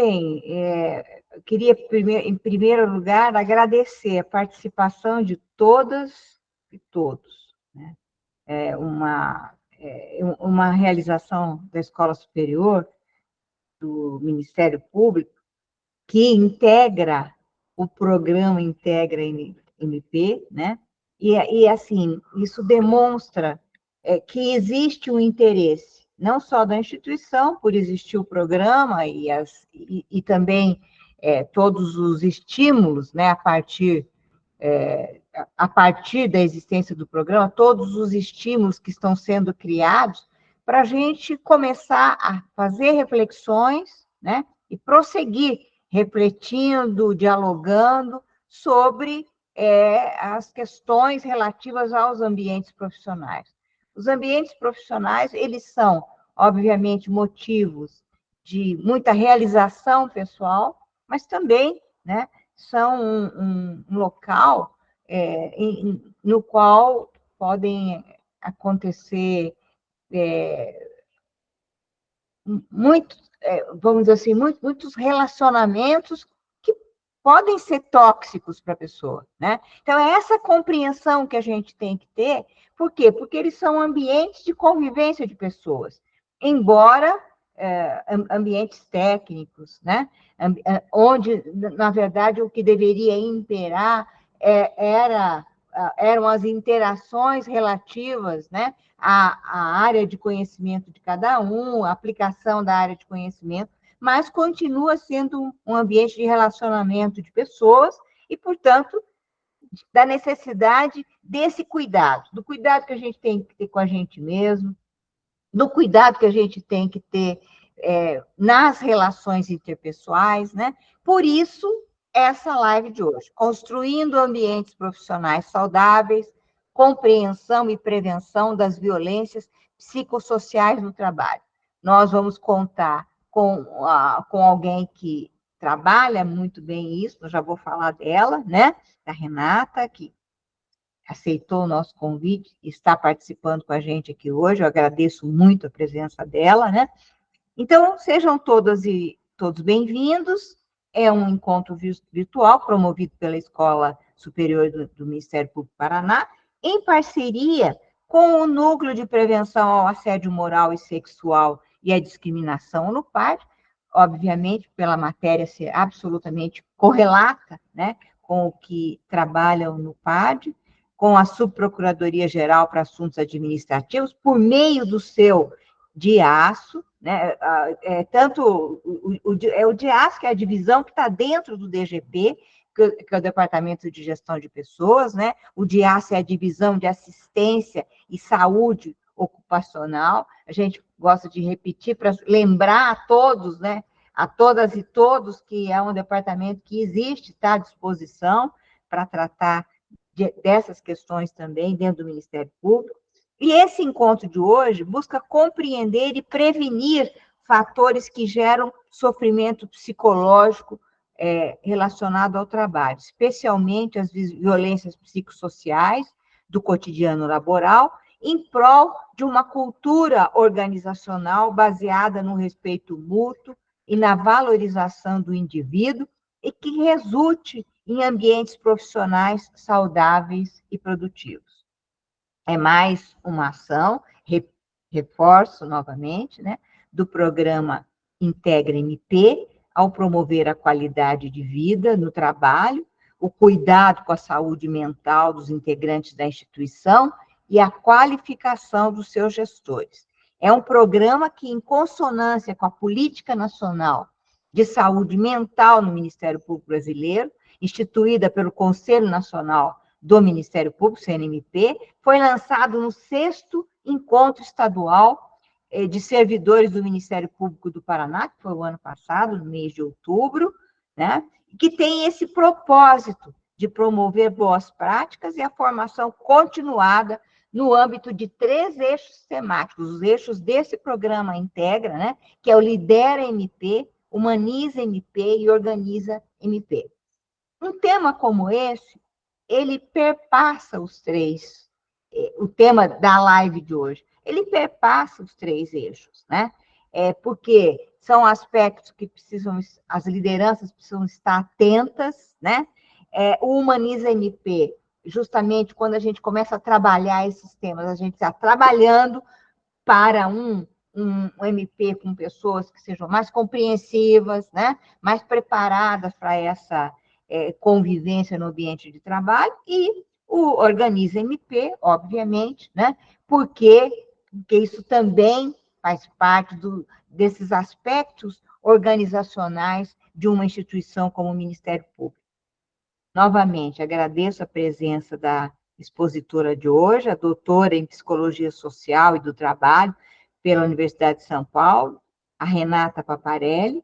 Bem, eu queria, em primeiro lugar, agradecer a participação de todas e todos, né? Uma realização da Escola Superior, do Ministério Público, que integra o programa Integra MP, né? Assim, isso demonstra que existe um interesse, não só da instituição, por existir o programa e também todos os estímulos, né, a partir da existência do programa, todos os estímulos que estão sendo criados para a gente começar a fazer reflexões, né, e prosseguir refletindo, dialogando sobre as questões relativas aos ambientes profissionais. Os ambientes profissionais, eles são, obviamente, motivos de muita realização pessoal, mas também, né, são um local no qual podem acontecer vamos dizer assim, muitos relacionamentos que podem ser tóxicos para a pessoa, né? Então, é essa compreensão que a gente tem que ter. Por quê? Porque eles são ambientes de convivência de pessoas, embora ambientes técnicos, né? Onde, na verdade, o que deveria imperar eram as interações relativas, né, à área de conhecimento de cada um, a aplicação da área de conhecimento, mas continua sendo um ambiente de relacionamento de pessoas e, portanto, da necessidade desse cuidado, do cuidado que a gente tem que ter com a gente mesmo, do cuidado que a gente tem que ter nas relações interpessoais, né? Por isso, essa live de hoje, construindo ambientes profissionais saudáveis, compreensão e prevenção das violências psicossociais no trabalho. Nós vamos contar com alguém que trabalha muito bem isso, eu já vou falar dela, né? Da Renata, que aceitou o nosso convite e está participando com a gente aqui hoje. Eu agradeço muito a presença dela, né? Então, sejam todas e todos bem-vindos. É um encontro virtual promovido pela Escola Superior do Ministério Público do Paraná, em parceria com o Núcleo de Prevenção ao Assédio Moral e Sexual e à Discriminação no PAD, obviamente, pela matéria ser absolutamente correlata, né, com o que trabalham no PAD, com a Subprocuradoria-Geral para Assuntos Administrativos, por meio do seu DIASO, né? Tanto o DIASO, que é a divisão que está dentro do DGP, que é o Departamento de Gestão de Pessoas, né? O DIASO é a divisão de assistência e saúde ocupacional. A gente gosta de repetir para lembrar a todos, né? A todas e todos, que é um departamento que existe, está à disposição para tratar dessas questões também dentro do Ministério Público. E esse encontro de hoje busca compreender e prevenir fatores que geram sofrimento psicológico relacionado ao trabalho, especialmente as violências psicossociais do cotidiano laboral, em prol de uma cultura organizacional baseada no respeito mútuo e na valorização do indivíduo e que resulte em ambientes profissionais saudáveis e produtivos. É mais uma ação, reforço novamente, né, do programa Integra MP, ao promover a qualidade de vida no trabalho, o cuidado com a saúde mental dos integrantes da instituição e a qualificação dos seus gestores. É um programa que, em consonância com a Política Nacional de Saúde Mental no Ministério Público Brasileiro, instituída pelo Conselho Nacional do Ministério Público, CNMP, foi lançado no 6º Encontro Estadual de Servidores do Ministério Público do Paraná, que foi o ano passado, no mês de outubro, né? Que tem esse propósito de promover boas práticas e a formação continuada no âmbito de 3 eixos temáticos, os eixos desse programa Integra, né? Que é o Lidera MP, Humaniza MP e Organiza MP. Um tema como esse, ele perpassa os 3, o tema da live de hoje, ele perpassa os 3 eixos, né? Porque são aspectos que as lideranças precisam estar atentas, né? O Humaniza MP, justamente quando a gente começa a trabalhar esses temas, a gente está trabalhando para um MP com pessoas que sejam mais compreensivas, né? Mais preparadas para essa convivência no ambiente de trabalho, e o Organiza MP, obviamente, né? Porque isso também faz parte desses aspectos organizacionais de uma instituição como o Ministério Público. Novamente, agradeço a presença da expositora de hoje, a doutora em Psicologia Social e do Trabalho pela Universidade de São Paulo, a Renata Paparelli,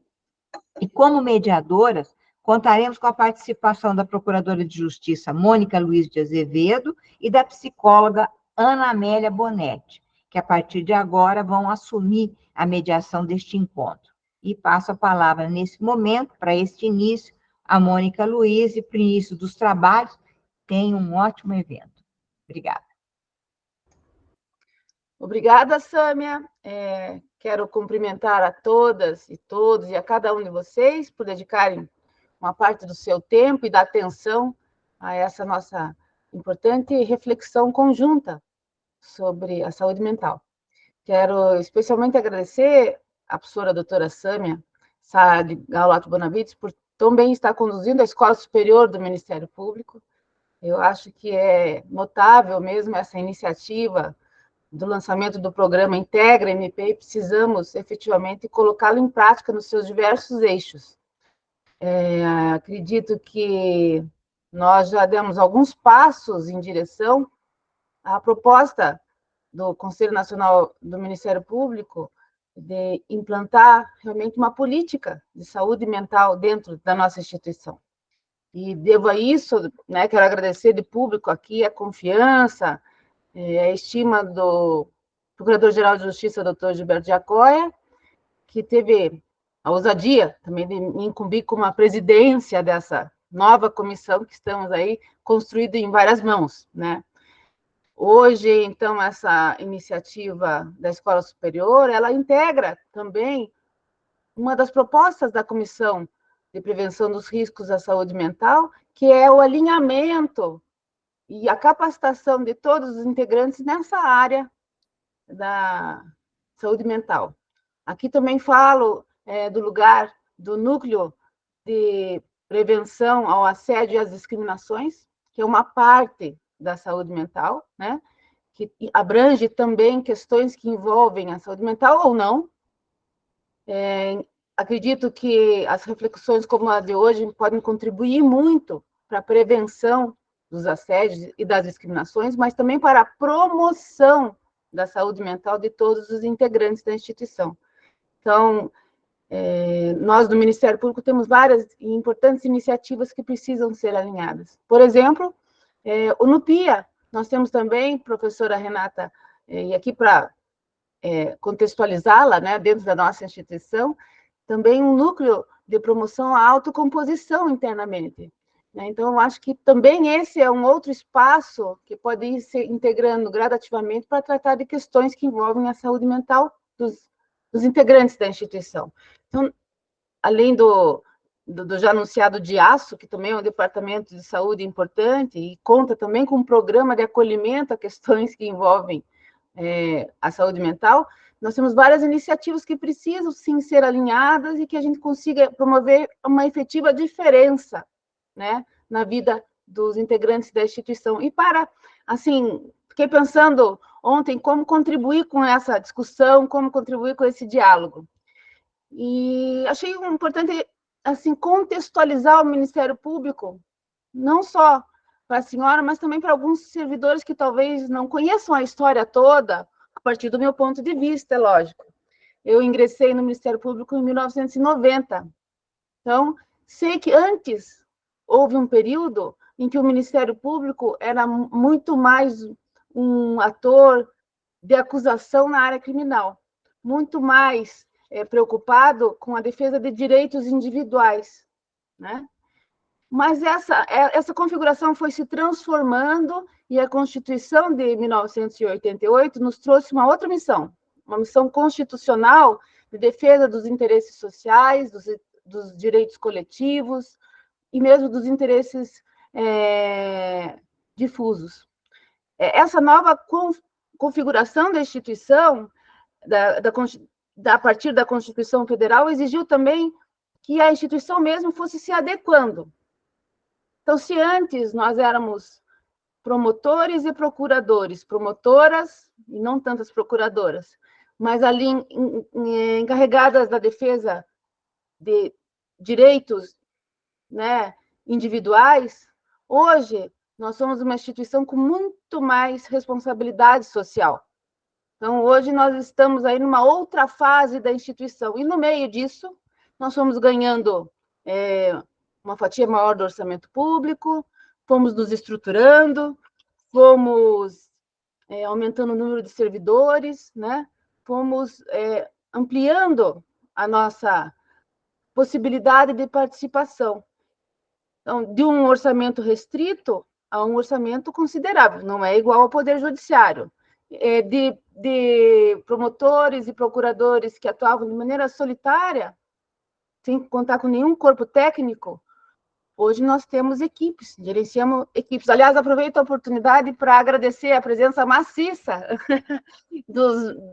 e como mediadoras, contaremos com a participação da Procuradora de Justiça Mônica Luiz de Azevedo e da psicóloga Ana Amélia Bonetti, que a partir de agora vão assumir a mediação deste encontro. E passo a palavra nesse momento, para este início, a Mônica Luiz, e para o início dos trabalhos, tenha um ótimo evento. Obrigada. Obrigada, Sâmia. Quero cumprimentar a todas e todos e a cada um de vocês por dedicarem uma parte do seu tempo e da atenção a essa nossa importante reflexão conjunta sobre a saúde mental. Quero especialmente agradecer à professora doutora Sâmia Saad Galato Bonavides por também estar conduzindo a Escola Superior do Ministério Público. Eu acho que é notável mesmo essa iniciativa do lançamento do programa Integra MP, e precisamos efetivamente colocá-lo em prática nos seus diversos eixos. Acredito que nós já demos alguns passos em direção à proposta do Conselho Nacional do Ministério Público de implantar realmente uma política de saúde mental dentro da nossa instituição. E devo a isso, né, quero agradecer de público aqui a confiança, a estima do Procurador-Geral de Justiça, doutor Gilberto Giacoia, que teve a ousadia também de me incumbir como a presidência dessa nova comissão que estamos aí construída em várias mãos, né? Hoje, então, essa iniciativa da Escola Superior, ela integra também uma das propostas da Comissão de Prevenção dos Riscos à Saúde Mental, que é o alinhamento e a capacitação de todos os integrantes nessa área da saúde mental. Aqui também falo do lugar do Núcleo de Prevenção ao Assédio e às Discriminações, que é uma parte da saúde mental, né? Que abrange também questões que envolvem a saúde mental ou não. Acredito que as reflexões como a de hoje podem contribuir muito para a prevenção dos assédios e das discriminações, mas também para a promoção da saúde mental de todos os integrantes da instituição. Então, nós do Ministério Público temos várias importantes iniciativas que precisam ser alinhadas. Por exemplo, o NUPIA, nós temos também, professora Renata, e aqui para contextualizá-la, né, dentro da nossa instituição, também um núcleo de promoção à autocomposição internamente. Então, eu acho que também esse é um outro espaço que pode ir se integrando gradativamente para tratar de questões que envolvem a saúde mental dos integrantes da instituição. Então, além do já anunciado DIASSO, que também é um departamento de saúde importante e conta também com um programa de acolhimento a questões que envolvem a saúde mental, nós temos várias iniciativas que precisam, sim, ser alinhadas e que a gente consiga promover uma efetiva diferença, né, na vida dos integrantes da instituição. E assim, fiquei pensando ontem como contribuir com essa discussão, como contribuir com esse diálogo. E achei importante, assim, contextualizar o Ministério Público, não só para a senhora, mas também para alguns servidores que talvez não conheçam a história toda, a partir do meu ponto de vista, é lógico. Eu ingressei no Ministério Público em 1990. Então, sei que antes houve um período em que o Ministério Público era muito mais um ator de acusação na área criminal, muito mais preocupado com a defesa de direitos individuais, né? Mas essa configuração foi se transformando e a Constituição de 1988 nos trouxe uma outra missão, uma missão constitucional de defesa dos interesses sociais, dos direitos coletivos e mesmo dos interesses difusos. Essa nova configuração da instituição, a partir da Constituição Federal, exigiu também que a instituição mesmo fosse se adequando. Então, se antes nós éramos promotores e procuradores, promotoras e não tantas procuradoras, mas ali encarregadas da defesa de direitos, né, individuais, hoje nós somos uma instituição com muito mais responsabilidade social. Então, hoje nós estamos aí numa outra fase da instituição, e no meio disso, nós fomos ganhando uma fatia maior do orçamento público, fomos nos estruturando, fomos aumentando o número de servidores, né? Fomos ampliando a nossa possibilidade de participação. Então, de um orçamento restrito a um orçamento considerável, não é igual ao Poder Judiciário. De promotores e procuradores que atuavam de maneira solitária, sem contar com nenhum corpo técnico, hoje nós temos equipes, gerenciamos equipes. Aliás, aproveito a oportunidade para agradecer a presença maciça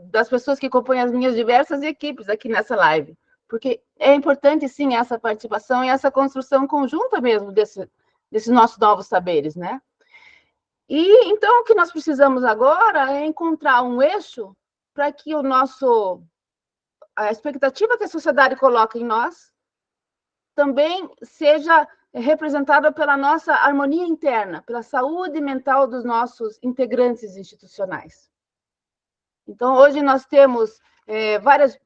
das pessoas que compõem as minhas diversas equipes aqui nessa live, porque é importante, sim, essa participação e essa construção conjunta mesmo desses nossos novos saberes, né? E, então, o que nós precisamos agora é encontrar um eixo para que a expectativa que a sociedade coloca em nós também seja representada pela nossa harmonia interna, pela saúde mental dos nossos integrantes institucionais. Então, hoje nós temos vários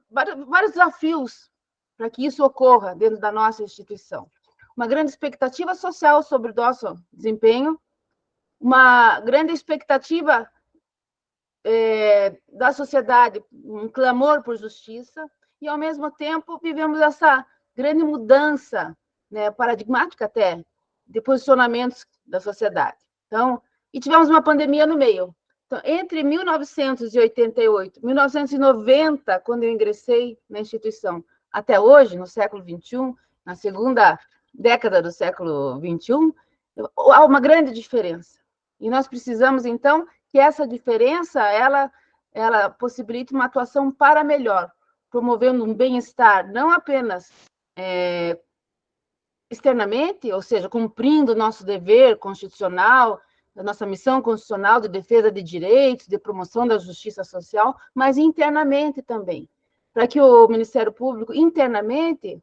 desafios para que isso ocorra dentro da nossa instituição. Uma grande expectativa social sobre o nosso desempenho, uma grande expectativa da sociedade, um clamor por justiça, e, ao mesmo tempo, vivemos essa grande mudança, né, paradigmática até, de posicionamentos da sociedade. Então, e tivemos uma pandemia no meio. Então, entre 1988 e 1990, quando eu ingressei na instituição, até hoje, no século XXI, na segunda década do século XXI, há uma grande diferença. E nós precisamos, então, que essa diferença ela possibilite uma atuação para melhor, promovendo um bem-estar não apenas externamente, ou seja, cumprindo o nosso dever constitucional, a nossa missão constitucional de defesa de direitos, de promoção da justiça social, mas internamente também, para que o Ministério Público, internamente,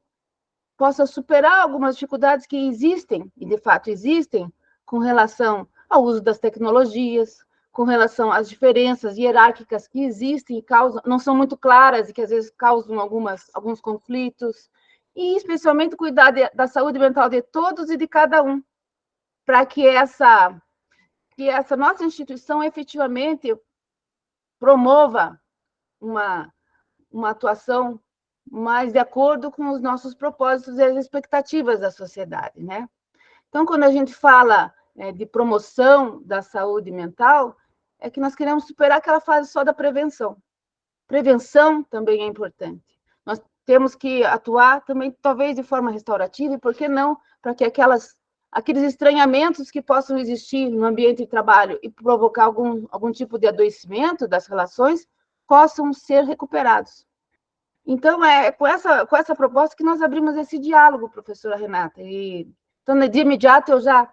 possa superar algumas dificuldades que existem, e de fato existem, com relação ao uso das tecnologias, com relação às diferenças hierárquicas que existem e não são muito claras e que às vezes causam alguns conflitos, e especialmente cuidar da saúde mental de todos e de cada um, para que essa nossa instituição efetivamente promova uma atuação mais de acordo com os nossos propósitos e as expectativas da sociedade, né? Então, quando a gente fala de promoção da saúde mental, é que nós queremos superar aquela fase só da prevenção. Prevenção também é importante. Nós temos que atuar também, talvez de forma restaurativa, e por que não, para que aqueles estranhamentos que possam existir no ambiente de trabalho e provocar algum tipo de adoecimento das relações possam ser recuperados. Então, é com essa proposta que nós abrimos esse diálogo, professora Renata. Então, de imediato, eu já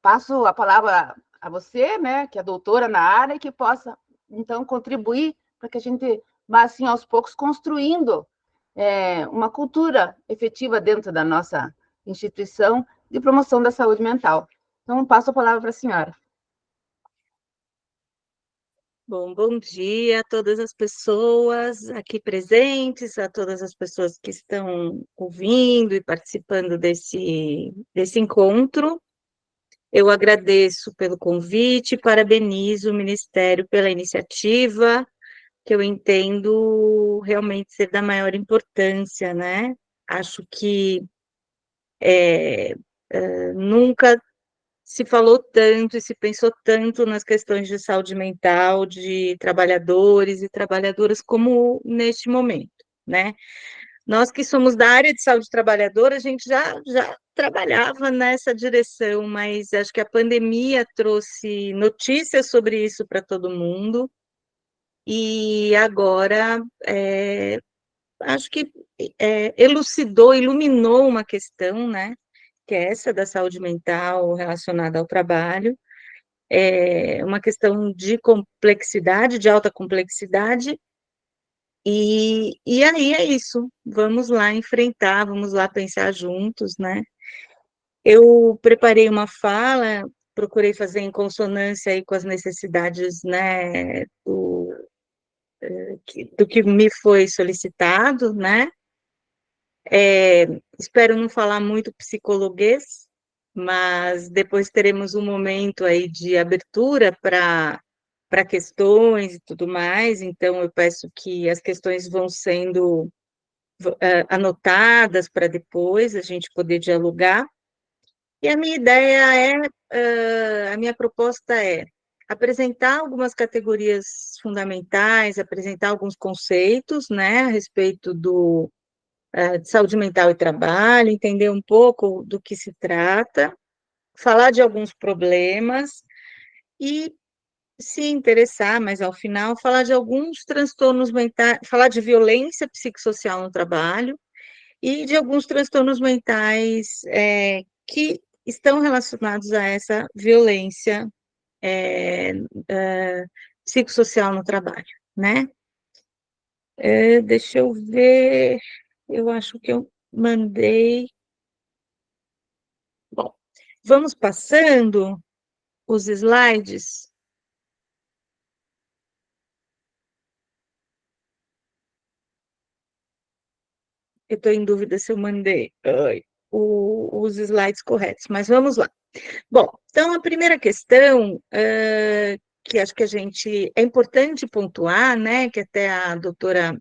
passo a palavra a você, né, que é doutora na área, e que possa, então, contribuir para que a gente vá, assim, aos poucos, construindo uma cultura efetiva dentro da nossa instituição de promoção da saúde mental. Então, passo a palavra para a senhora. Bom dia a todas as pessoas aqui presentes, a todas as pessoas que estão ouvindo e participando desse encontro. Eu agradeço pelo convite, parabenizo o Ministério pela iniciativa, que eu entendo realmente ser da maior importância, né? Acho que nunca se falou tanto e se pensou tanto nas questões de saúde mental de trabalhadores e trabalhadoras como neste momento. né? Nós que somos da área de saúde trabalhadora, a gente já trabalhava nessa direção, mas acho que a pandemia trouxe notícias sobre isso para todo mundo, e agora acho que elucidou, iluminou uma questão, né? Que é essa da saúde mental relacionada ao trabalho, uma questão de complexidade, de alta complexidade, e aí é isso, vamos lá enfrentar, vamos lá pensar juntos, né? Eu preparei uma fala, procurei fazer em consonância aí com as necessidades, né, do que me foi solicitado, né? Espero não falar muito psicologuês, mas depois teremos um momento aí de abertura para questões e tudo mais, então eu peço que as questões vão sendo anotadas para depois a gente poder dialogar. E a minha ideia a minha proposta é apresentar algumas categorias fundamentais, apresentar alguns conceitos, né, a respeito de saúde mental e trabalho, entender um pouco do que se trata, falar de alguns problemas e, se interessar, mas ao final, falar de alguns transtornos mentais, falar de violência psicossocial no trabalho e de alguns transtornos mentais que estão relacionados a essa violência psicossocial no trabalho, né? Deixa eu ver, eu acho que eu mandei. Bom, vamos passando os slides. Eu estou em dúvida se eu mandei os slides corretos, mas vamos lá. Bom, então a primeira questão que acho que é importante pontuar, né, que até a doutora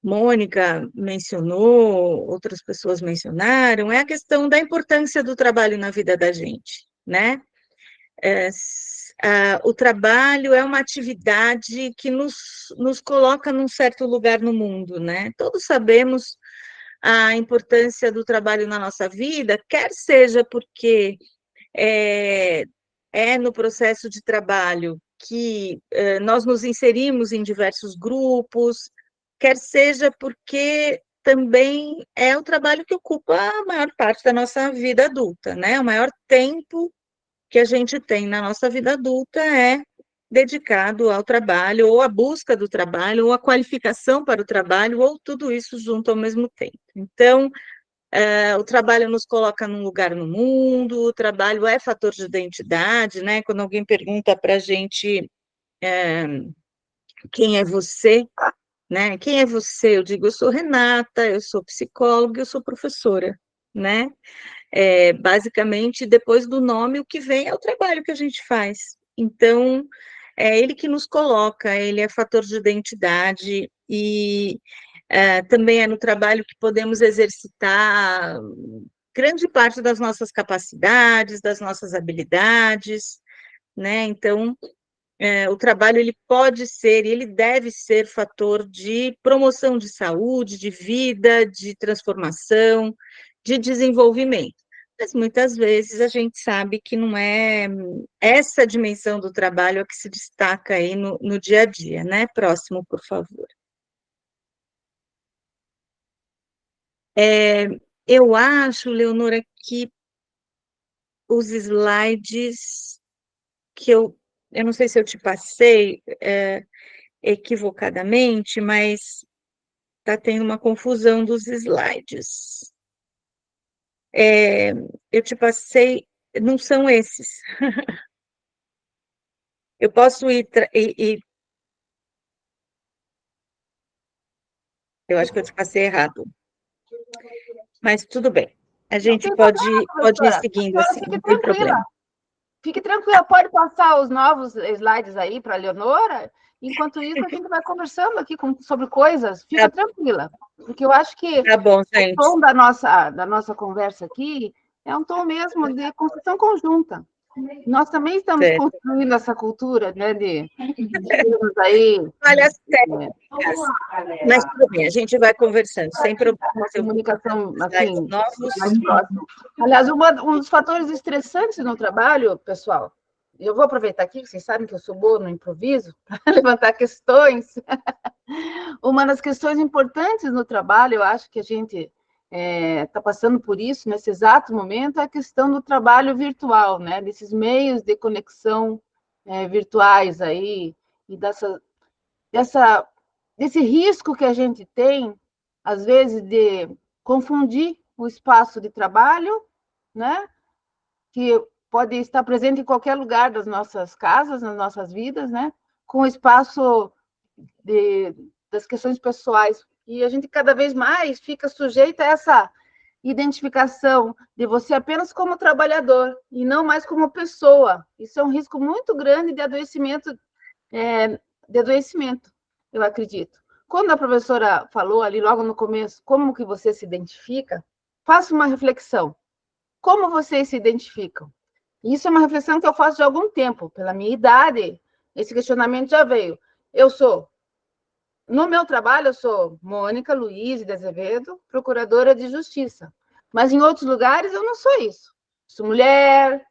Mônica mencionou, outras pessoas mencionaram, é a questão da importância do trabalho na vida da gente, né? O trabalho é uma atividade que nos coloca num certo lugar no mundo, né? Todos sabemos a importância do trabalho na nossa vida, quer seja porque no processo de trabalho que nós nos inserimos em diversos grupos, quer seja porque também é o trabalho que ocupa a maior parte da nossa vida adulta, né? O maior tempo que a gente tem na nossa vida adulta é dedicado ao trabalho, ou à busca do trabalho, ou à qualificação para o trabalho, ou tudo isso junto ao mesmo tempo. Então, o trabalho nos coloca num lugar no mundo, o trabalho é fator de identidade, né? Quando alguém pergunta para a gente quem é você, né? Quem é você? Eu digo, eu sou Renata, eu sou psicóloga, eu sou professora, né? Basicamente, depois do nome, o que vem é o trabalho que a gente faz. Então, é ele que nos coloca, ele é fator de identidade e também é no trabalho que podemos exercitar grande parte das nossas capacidades, das nossas habilidades, né? Então, o trabalho ele pode ser, ele deve ser fator de promoção de saúde, de vida, de transformação, de desenvolvimento. Mas muitas vezes a gente sabe que não é essa dimensão do trabalho a que se destaca aí no dia a dia, né? Próximo, por favor. Eu acho, Leonora, que os slides que eu não sei se eu te passei equivocadamente, mas está tendo uma confusão dos slides. Eu te passei, não são esses. Eu posso ir, eu acho que eu te passei errado, mas tudo bem. A gente pode ir seguindo assim, não tem problema. Fique tranquila, pode passar os novos slides aí para a Leonora. Enquanto isso, a gente vai conversando aqui sobre coisas. Fica tranquila, porque eu acho que tá bom, gente. O tom da nossa conversa aqui é um tom mesmo de construção conjunta. Nós também estamos Certo. construindo essa cultura, né, de termos aí Olha, técnicas, mas tudo bem, a gente vai conversando, sem problema. uma Eu vou comunicação, mandar slides assim, novos. mais próxima. Aliás, um dos fatores estressantes no trabalho, pessoal, eu vou aproveitar aqui, vocês sabem que eu sou boa no improviso, para levantar questões. Uma das questões importantes no trabalho, eu acho que a gente está passando por isso nesse exato momento, é a questão do trabalho virtual, né? Desses meios de conexão virtuais aí, e desse risco que a gente tem, às vezes, de confundir o espaço de trabalho, né? Que pode estar presente em qualquer lugar das nossas casas, nas nossas vidas, né? Com o espaço das questões pessoais. E a gente cada vez mais fica sujeito a essa identificação de você apenas como trabalhador e não mais como pessoa. Isso é um risco muito grande de adoecimento, eu acredito. Quando a professora falou ali logo no começo, como que você se identifica, faça uma reflexão. Como vocês se identificam? Isso é uma reflexão que eu faço de algum tempo. Pela minha idade, esse questionamento já veio. No meu trabalho, eu sou Mônica Luiz de Azevedo, procuradora de justiça. Mas em outros lugares eu não sou isso. Sou mulher,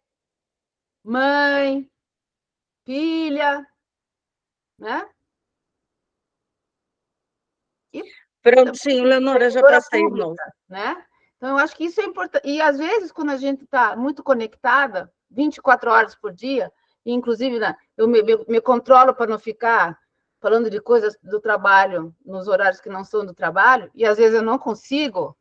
mãe, filha, né? Prontinho, Leonora, já passei o novo. Né? Então, eu acho que isso é importante. E, às vezes, quando a gente está muito conectada, 24 horas por dia, e, inclusive, né, eu me controlo para não ficar falando de coisas do trabalho nos horários que não são do trabalho, e, às vezes, eu não consigo,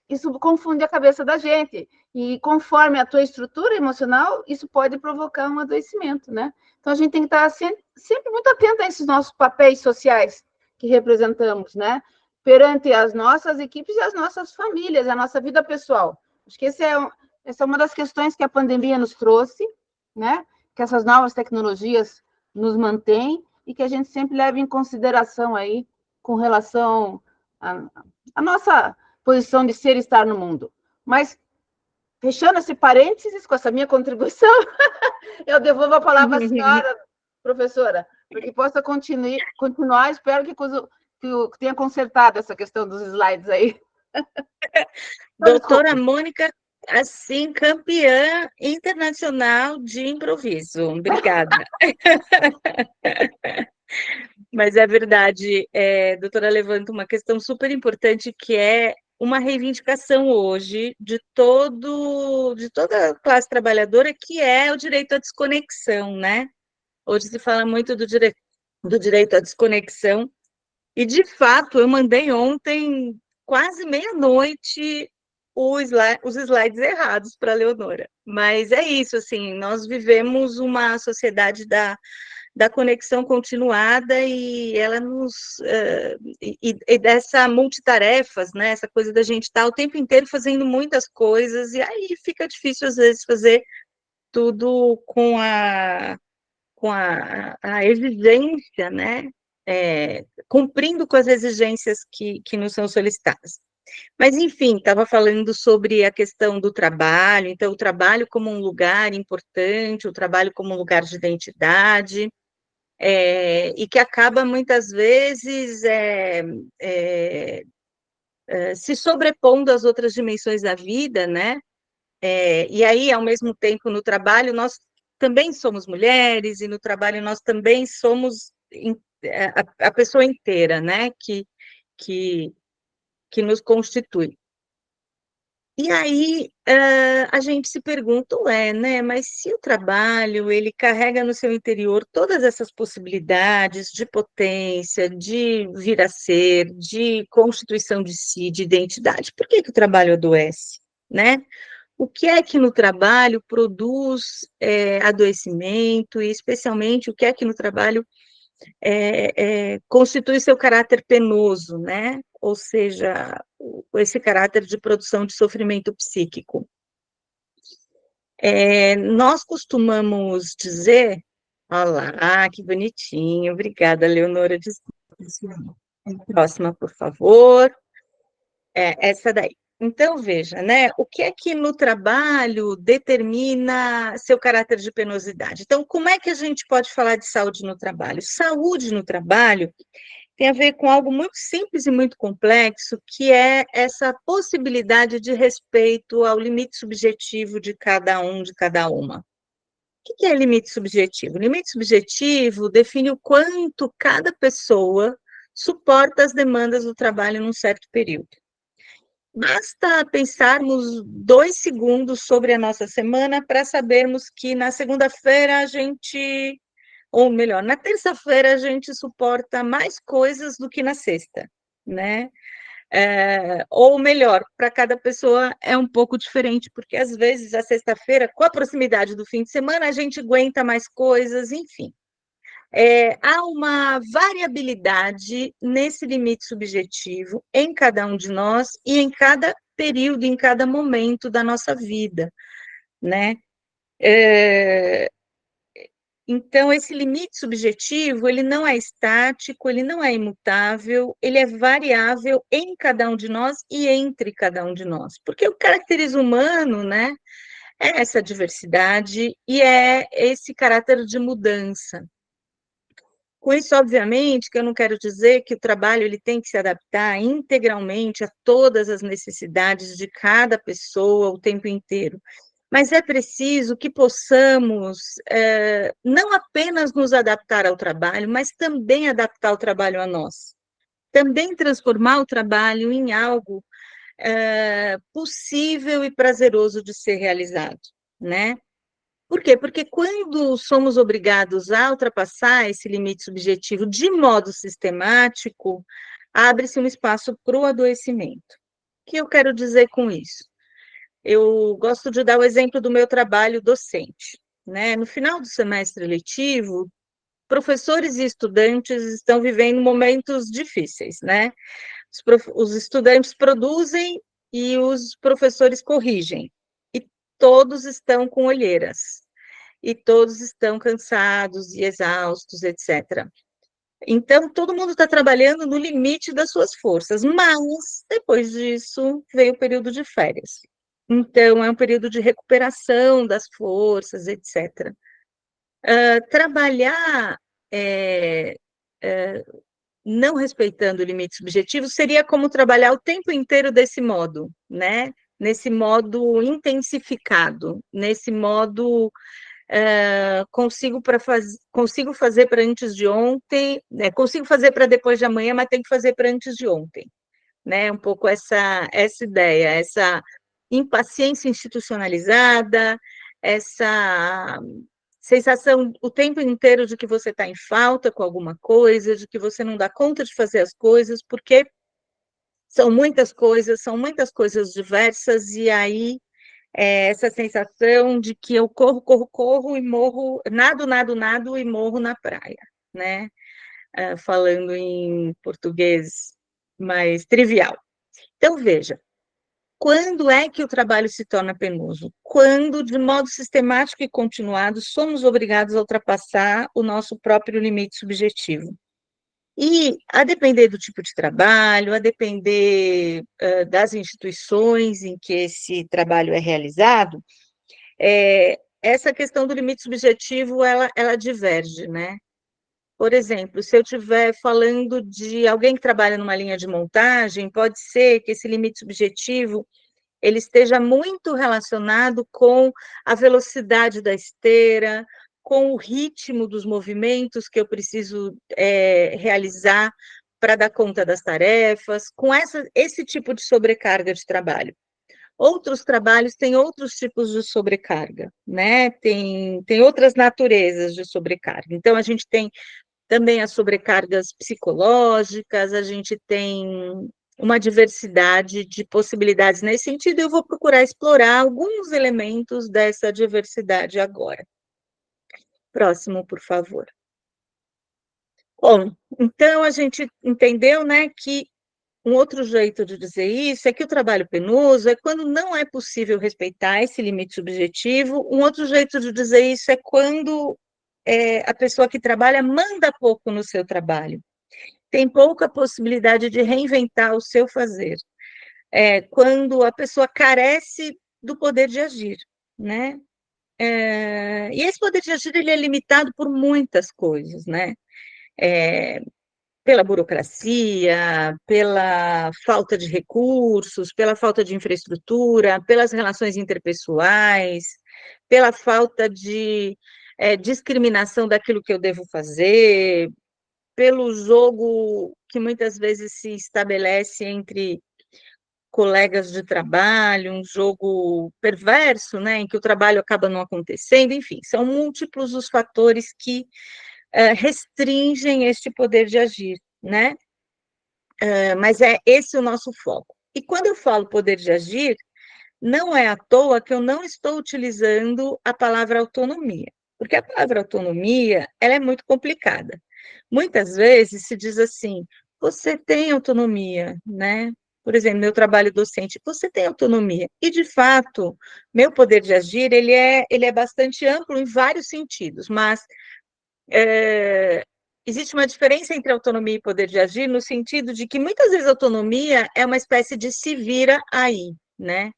isso confunde a cabeça da gente. E, conforme a tua estrutura emocional, isso pode provocar um adoecimento, né? Então, a gente tem que estar sempre muito atento a esses nossos papéis sociais que representamos, né? Perante as nossas equipes e as nossas famílias, a nossa vida pessoal. Acho que essa é uma das questões que a pandemia nos trouxe, né? Que essas novas tecnologias nos mantêm e que a gente sempre leva em consideração aí com relação à nossa posição de ser e estar no mundo. Mas, fechando esse parênteses com essa minha contribuição, eu devolvo a palavra à senhora, professora, para que possa continuar. Espero que tenha consertado essa questão dos slides aí. Doutora Mônica, assim, campeã internacional de improviso. Obrigada. Mas é verdade, doutora levanta uma questão super importante, que é uma reivindicação hoje de toda a classe trabalhadora, que é o direito à desconexão, né? Hoje se fala muito do direito à desconexão, e, de fato, eu mandei ontem, quase meia-noite, os slides errados para a Leonora. Mas é isso, assim, nós vivemos uma sociedade da conexão continuada, e ela e dessa multitarefas, né? Essa coisa da gente estar o tempo inteiro fazendo muitas coisas, e aí fica difícil, às vezes, fazer tudo com a exigência, né? Cumprindo com as exigências que nos são solicitadas. Mas, enfim, estava falando sobre a questão do trabalho, então, o trabalho como um lugar importante, o trabalho como um lugar de identidade, e que acaba, muitas vezes, se sobrepondo às outras dimensões da vida, né? E aí, ao mesmo tempo, no trabalho, nós também somos mulheres, e no trabalho nós também somos a pessoa inteira, né? Que nos constitui. E aí, a gente se pergunta, né, mas se o trabalho, ele carrega no seu interior todas essas possibilidades de potência, de vir a ser, de constituição de si, de identidade, por que o trabalho adoece, né? O que é que no trabalho produz adoecimento, e especialmente o que é que no trabalho constitui seu caráter penoso, né? Ou seja, esse caráter de produção de sofrimento psíquico. Nós costumamos dizer, olha lá, que bonitinho, obrigada, Leonora. Próxima, por favor. Essa daí. Então, veja, né, o que é que no trabalho determina seu caráter de penosidade? Então, como é que a gente pode falar de saúde no trabalho? Saúde no trabalho tem a ver com algo muito simples e muito complexo, que é essa possibilidade de respeito ao limite subjetivo de cada um, de cada uma. O que é limite subjetivo? Limite subjetivo define o quanto cada pessoa suporta as demandas do trabalho num certo período. Basta pensarmos 2 segundos sobre a nossa semana para sabermos que na segunda-feira a gente, ou melhor, na terça-feira a gente suporta mais coisas do que na sexta, né? Ou melhor, para cada pessoa é um pouco diferente, porque às vezes a sexta-feira, com a proximidade do fim de semana, a gente aguenta mais coisas, enfim. Há uma variabilidade nesse limite subjetivo em cada um de nós e em cada período, em cada momento da nossa vida, né? Então, esse limite subjetivo, ele não é estático, ele não é imutável, ele é variável em cada um de nós e entre cada um de nós, porque o que caracteriza o humano, né, é essa diversidade e é esse caráter de mudança. Com isso, obviamente, que eu não quero dizer que o trabalho ele tem que se adaptar integralmente a todas as necessidades de cada pessoa o tempo inteiro, mas é preciso que possamos não apenas nos adaptar ao trabalho, mas também adaptar o trabalho a nós, também transformar o trabalho em algo possível e prazeroso de ser realizado, né? Por quê? Porque quando somos obrigados a ultrapassar esse limite subjetivo de modo sistemático, abre-se um espaço para o adoecimento. O que eu quero dizer com isso? Eu gosto de dar o exemplo do meu trabalho docente, né? No final do semestre letivo, professores e estudantes estão vivendo momentos difíceis, né? Os estudantes produzem e os professores corrigem, e todos estão com olheiras e todos estão cansados e exaustos, etc. Então, todo mundo está trabalhando no limite das suas forças, mas, depois disso, veio o período de férias. Então, é um período de recuperação das forças, etc. Trabalhar não respeitando o limite subjetivo seria como trabalhar o tempo inteiro desse modo, né? Nesse modo intensificado, nesse modo consigo fazer para antes de ontem, consigo fazer para depois de amanhã, mas tenho que fazer para antes de ontem, né? Um pouco essa ideia, essa impaciência institucionalizada, essa sensação o tempo inteiro de que você está em falta com alguma coisa, de que você não dá conta de fazer as coisas, porque são muitas coisas diversas, e aí essa sensação de que eu corro e morro, nado e morro na praia, né? Falando em português mais trivial. Então, veja, quando é que o trabalho se torna penoso? Quando, de modo sistemático e continuado, somos obrigados a ultrapassar o nosso próprio limite subjetivo. E, a depender do tipo de trabalho, a depender das instituições em que esse trabalho é realizado, essa questão do limite subjetivo, ela diverge, né? Por exemplo, se eu estiver falando de alguém que trabalha numa linha de montagem, pode ser que esse limite subjetivo ele esteja muito relacionado com a velocidade da esteira, com o ritmo dos movimentos que eu preciso realizar para dar conta das tarefas, com esse tipo de sobrecarga de trabalho. Outros trabalhos têm outros tipos de sobrecarga, né? Tem outras naturezas de sobrecarga. Então, a gente tem também as sobrecargas psicológicas, a gente tem uma diversidade de possibilidades nesse sentido, e eu vou procurar explorar alguns elementos dessa diversidade agora. Próximo, por favor. Bom, então a gente entendeu, né, que um outro jeito de dizer isso é que o trabalho penoso é quando não é possível respeitar esse limite subjetivo. Um outro jeito de dizer isso é quando a pessoa que trabalha manda pouco no seu trabalho, tem pouca possibilidade de reinventar o seu fazer, quando a pessoa carece do poder de agir, né? E esse poder de agir, ele é limitado por muitas coisas, né? Pela burocracia, pela falta de recursos, pela falta de infraestrutura, pelas relações interpessoais, pela falta de discriminação daquilo que eu devo fazer, pelo jogo que muitas vezes se estabelece entre colegas de trabalho, um jogo perverso, né, em que o trabalho acaba não acontecendo, enfim, são múltiplos os fatores que restringem este poder de agir, né? Mas é esse o nosso foco. E quando eu falo poder de agir, não é à toa que eu não estou utilizando a palavra autonomia, porque a palavra autonomia, ela é muito complicada. Muitas vezes se diz assim, você tem autonomia, né? Por exemplo, meu trabalho docente, você tem autonomia. E, de fato, meu poder de agir, ele é bastante amplo em vários sentidos, mas existe uma diferença entre autonomia e poder de agir, no sentido de que, muitas vezes, autonomia é uma espécie de se vira aí, né?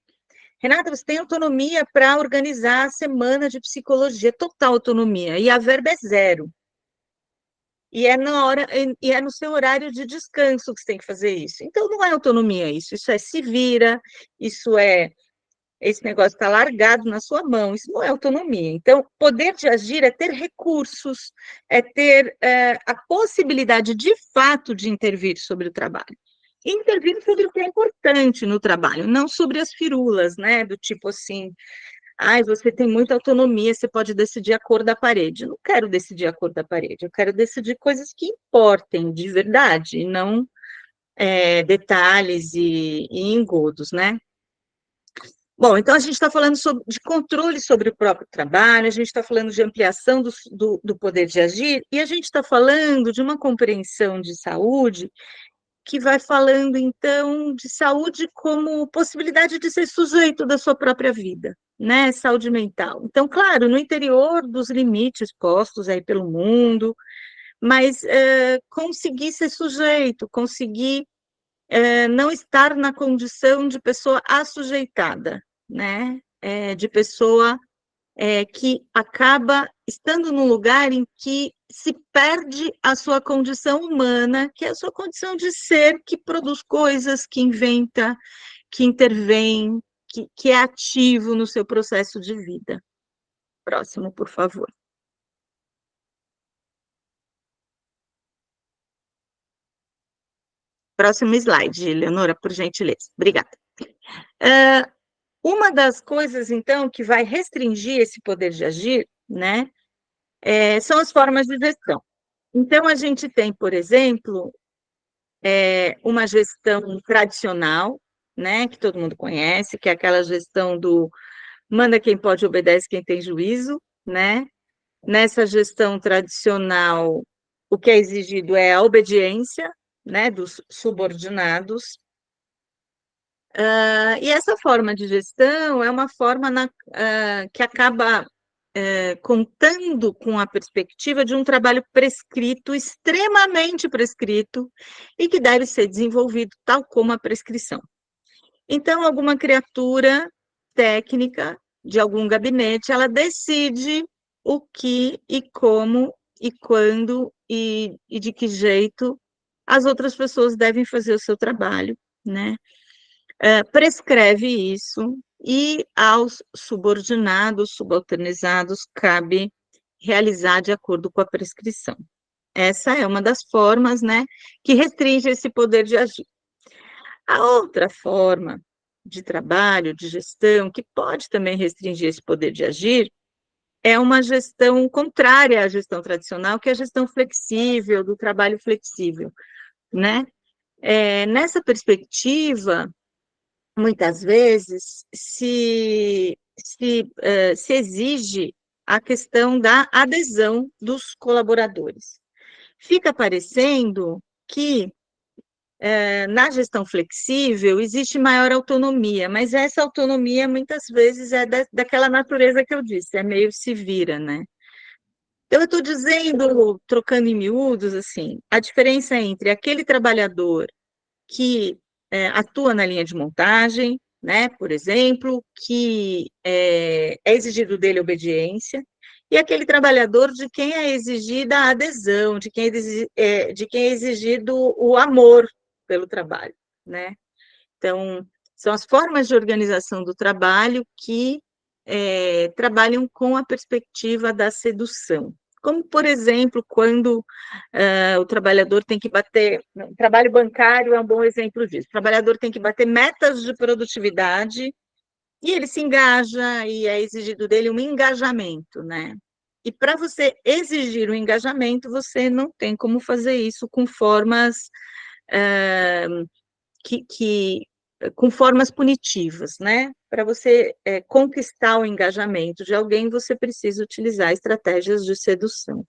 Renata, você tem autonomia para organizar a semana de psicologia, total autonomia, e a verba é zero. E é no seu horário de descanso que você tem que fazer isso. Então, não é autonomia isso é se vira, esse negócio está largado na sua mão, isso não é autonomia. Então, poder de agir é ter recursos, é ter a possibilidade, de fato, de intervir sobre o trabalho. Intervir sobre o que é importante no trabalho, não sobre as firulas, né? Do tipo assim, você tem muita autonomia, você pode decidir a cor da parede. Eu não quero decidir a cor da parede, eu quero decidir coisas que importem de verdade, e não detalhes e engodos, né? Bom, então a gente está falando de controle sobre o próprio trabalho, a gente está falando de ampliação do poder de agir, e a gente está falando de uma compreensão de saúde que vai falando, então, de saúde como possibilidade de ser sujeito da sua própria vida, né? Saúde mental. Então, claro, no interior dos limites postos aí pelo mundo, mas conseguir ser sujeito, conseguir não estar na condição de pessoa assujeitada, né? De pessoa que acaba estando num lugar em que se perde a sua condição humana, que é a sua condição de ser que produz coisas, que inventa, que intervém, que é ativo no seu processo de vida. Próximo, por favor. Próximo slide, Leonora, por gentileza. Obrigada. Uma das coisas, então, que vai restringir esse poder de agir, né, são as formas de gestão. Então, a gente tem, por exemplo, uma gestão tradicional, né, que todo mundo conhece, que é aquela gestão do manda quem pode, obedece quem tem juízo, né? Nessa gestão tradicional, o que é exigido é a obediência, né, dos subordinados. E essa forma de gestão é uma forma que acaba contando com a perspectiva de um trabalho prescrito, extremamente prescrito, e que deve ser desenvolvido tal como a prescrição. Então, alguma criatura técnica de algum gabinete, ela decide o que e como e quando e de que jeito as outras pessoas devem fazer o seu trabalho, né? Prescreve isso, e aos subordinados, subalternizados, cabe realizar de acordo com a prescrição. Essa é uma das formas, né, que restringe esse poder de agir. A outra forma de trabalho, de gestão, que pode também restringir esse poder de agir, é uma gestão contrária à gestão tradicional, que é a gestão flexível, do trabalho flexível, né? Nessa perspectiva, muitas vezes, se exige a questão da adesão dos colaboradores. Fica parecendo que, na gestão flexível, existe maior autonomia, mas essa autonomia, muitas vezes, é daquela natureza que eu disse, é meio se vira, né? Então, eu estou dizendo, trocando em miúdos, assim, a diferença entre aquele trabalhador que atua na linha de montagem, né, por exemplo, que é exigido dele obediência, e aquele trabalhador de quem é exigida a adesão, de quem é exigido o amor pelo trabalho, né? Então, são as formas de organização do trabalho que trabalham com a perspectiva da sedução. Como, por exemplo, quando o trabalhador tem que bater... O trabalho bancário é um bom exemplo disso. O trabalhador tem que bater metas de produtividade e ele se engaja e é exigido dele um engajamento, né? E para você exigir um engajamento, você não tem como fazer isso com formas com formas punitivas, né? Para você conquistar o engajamento de alguém, você precisa utilizar estratégias de sedução.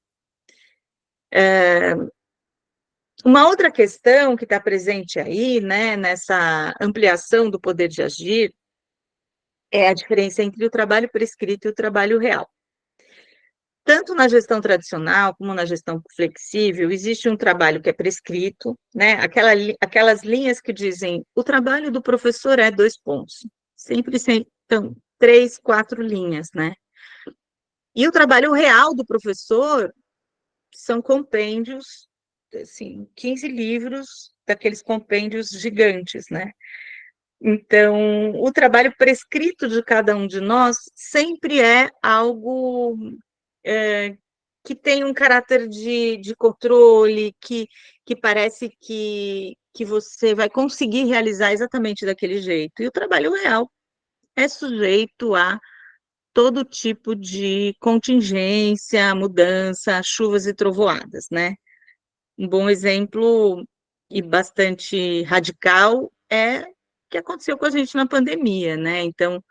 Uma outra questão que está presente aí, né, nessa ampliação do poder de agir, é a diferença entre o trabalho prescrito e o trabalho real. Tanto na gestão tradicional como na gestão flexível, existe um trabalho que é prescrito, né? Aquelas linhas que dizem o trabalho do professor é 2 pontos. Sempre então, 3, 4 linhas, né? E o trabalho real do professor são compêndios, assim, 15 livros daqueles compêndios gigantes, né? Então, o trabalho prescrito de cada um de nós sempre é algo que tem um caráter de controle, que parece que você vai conseguir realizar exatamente daquele jeito. E o trabalho real é sujeito a todo tipo de contingência, mudança, chuvas e trovoadas, né? Um bom exemplo e bastante radical é o que aconteceu com a gente na pandemia, né? Então,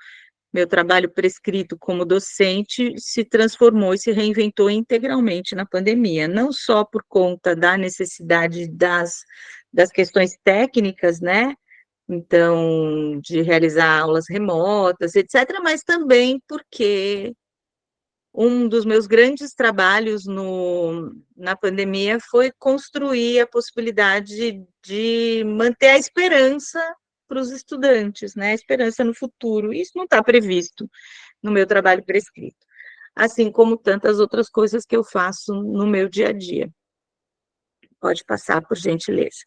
meu trabalho prescrito como docente se transformou e se reinventou integralmente na pandemia, não só por conta da necessidade das questões técnicas, né? Então, de realizar aulas remotas, etc., mas também porque um dos meus grandes trabalhos na pandemia foi construir a possibilidade de manter a esperança para os estudantes, né? A esperança no futuro. Isso não está previsto no meu trabalho prescrito, assim como tantas outras coisas que eu faço no meu dia a dia. Pode passar, por gentileza.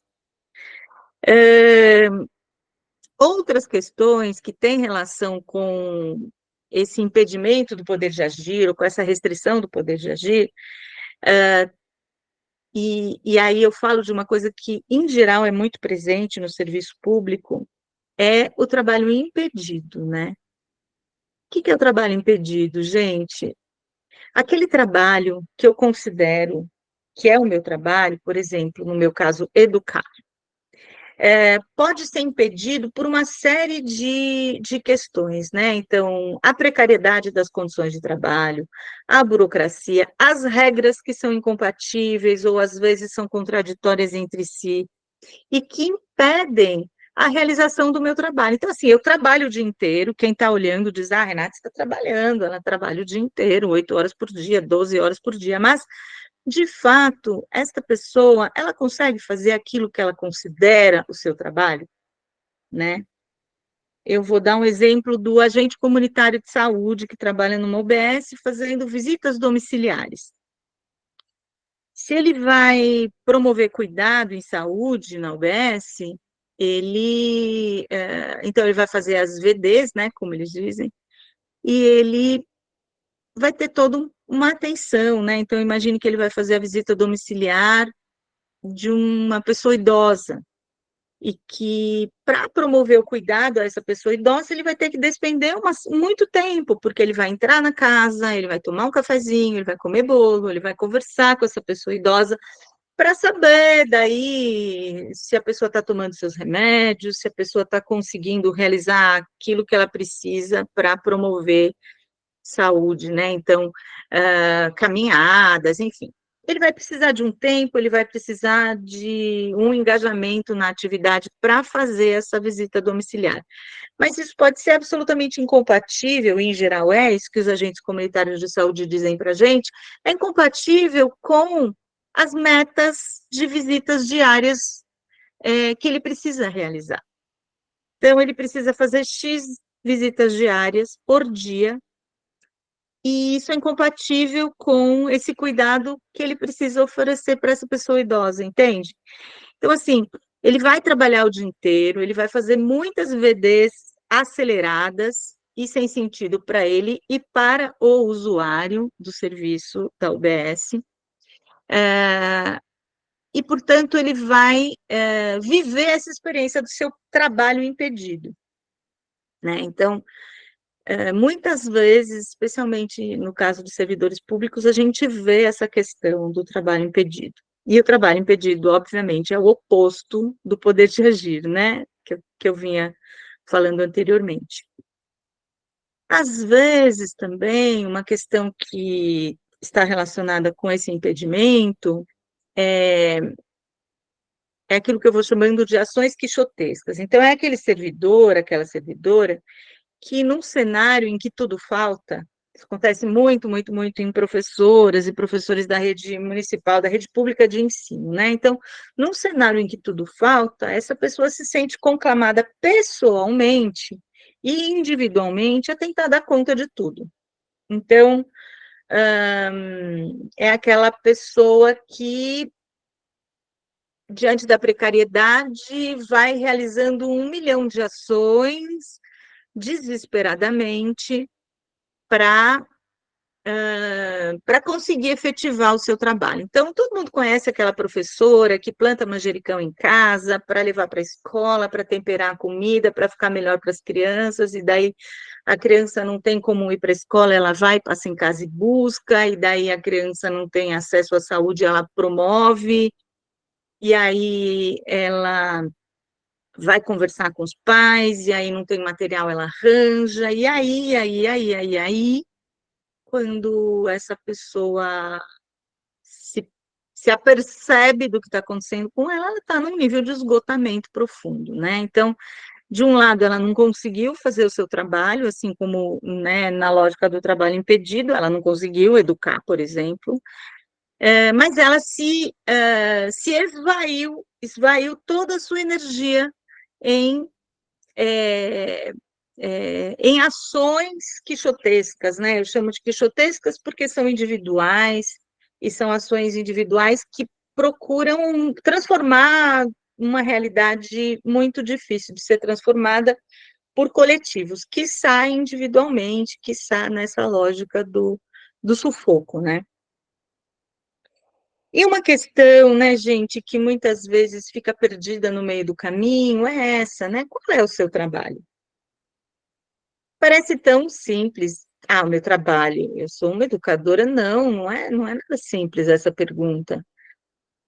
Outras questões que têm relação com esse impedimento do poder de agir, ou com essa restrição do poder de agir, e aí eu falo de uma coisa que, em geral, é muito presente no serviço público, é o trabalho impedido, né? O que é o trabalho impedido, gente? Aquele trabalho que eu considero que é o meu trabalho, por exemplo, no meu caso, educar, pode ser impedido por uma série de questões, né? Então, a precariedade das condições de trabalho, a burocracia, as regras que são incompatíveis ou às vezes são contraditórias entre si e que impedem a realização do meu trabalho. Então, assim, eu trabalho o dia inteiro, quem está olhando diz, Renata está trabalhando, ela trabalha o dia inteiro, 8 horas por dia, 12 horas por dia, mas de fato, esta pessoa, ela consegue fazer aquilo que ela considera o seu trabalho, né? Eu vou dar um exemplo do agente comunitário de saúde que trabalha numa UBS fazendo visitas domiciliares. Se ele vai promover cuidado em saúde na UBS, então ele vai fazer as VDs, né, como eles dizem, e ele vai ter toda uma atenção, né? Então, imagine que ele vai fazer a visita domiciliar de uma pessoa idosa, e que, para promover o cuidado a essa pessoa idosa, ele vai ter que despender muito tempo, porque ele vai entrar na casa, ele vai tomar um cafezinho, ele vai comer bolo, ele vai conversar com essa pessoa idosa, para saber daí se a pessoa está tomando seus remédios, se a pessoa está conseguindo realizar aquilo que ela precisa para promover saúde, né? Então, caminhadas, enfim. Ele vai precisar de um tempo, ele vai precisar de um engajamento na atividade para fazer essa visita domiciliar. Mas isso pode ser absolutamente incompatível, e em geral é isso que os agentes comunitários de saúde dizem para a gente, é incompatível com as metas de visitas diárias que ele precisa realizar, Então, ele precisa fazer X visitas diárias por dia, e isso é incompatível com esse cuidado que ele precisa oferecer para essa pessoa idosa, entende? Então, assim, ele vai trabalhar o dia inteiro, ele vai fazer muitas VDs aceleradas e sem sentido para ele e para o usuário do serviço da UBS. E, portanto, ele vai viver essa experiência do seu trabalho impedido, né? Então, muitas vezes, especialmente no caso dos servidores públicos, a gente vê essa questão do trabalho impedido. E o trabalho impedido, obviamente, é o oposto do poder de agir, né? Que eu vinha falando anteriormente. Às vezes, também, uma questão que está relacionada com esse impedimento é aquilo que eu vou chamando de ações quixotescas. Então, é aquele servidor, aquela servidora, que num cenário em que tudo falta, isso acontece muito, muito, muito em professoras e professores da rede municipal, da rede pública de ensino, né? Então, num cenário em que tudo falta, essa pessoa se sente conclamada pessoalmente e individualmente a tentar dar conta de tudo. Então, é aquela pessoa que, diante da precariedade, vai realizando 1 milhão de ações desesperadamente para conseguir efetivar o seu trabalho. Então, todo mundo conhece aquela professora que planta manjericão em casa para levar para a escola, para temperar a comida, para ficar melhor para as crianças, e daí a criança não tem como ir para a escola, ela vai, passa em casa e busca, e daí a criança não tem acesso à saúde, ela promove, e aí ela vai conversar com os pais, e aí não tem material, ela arranja, e aí, quando essa pessoa se apercebe do que está acontecendo com ela, ela está num nível de esgotamento profundo, né? Então, de um lado, ela não conseguiu fazer o seu trabalho, assim como, né, na lógica do trabalho impedido, ela não conseguiu educar, por exemplo, mas ela se esvaiu toda a sua energia em em ações quixotescas, né? Eu chamo de quixotescas porque são individuais, e são ações individuais que procuram transformar uma realidade muito difícil de ser transformada por coletivos, quiçá individualmente, quiçá nessa lógica do sufoco, né? E uma questão, né, gente, que muitas vezes fica perdida no meio do caminho é essa, né? Qual é o seu trabalho? Parece tão simples. Ah, o meu trabalho, eu sou uma educadora? Não, não é nada simples essa pergunta.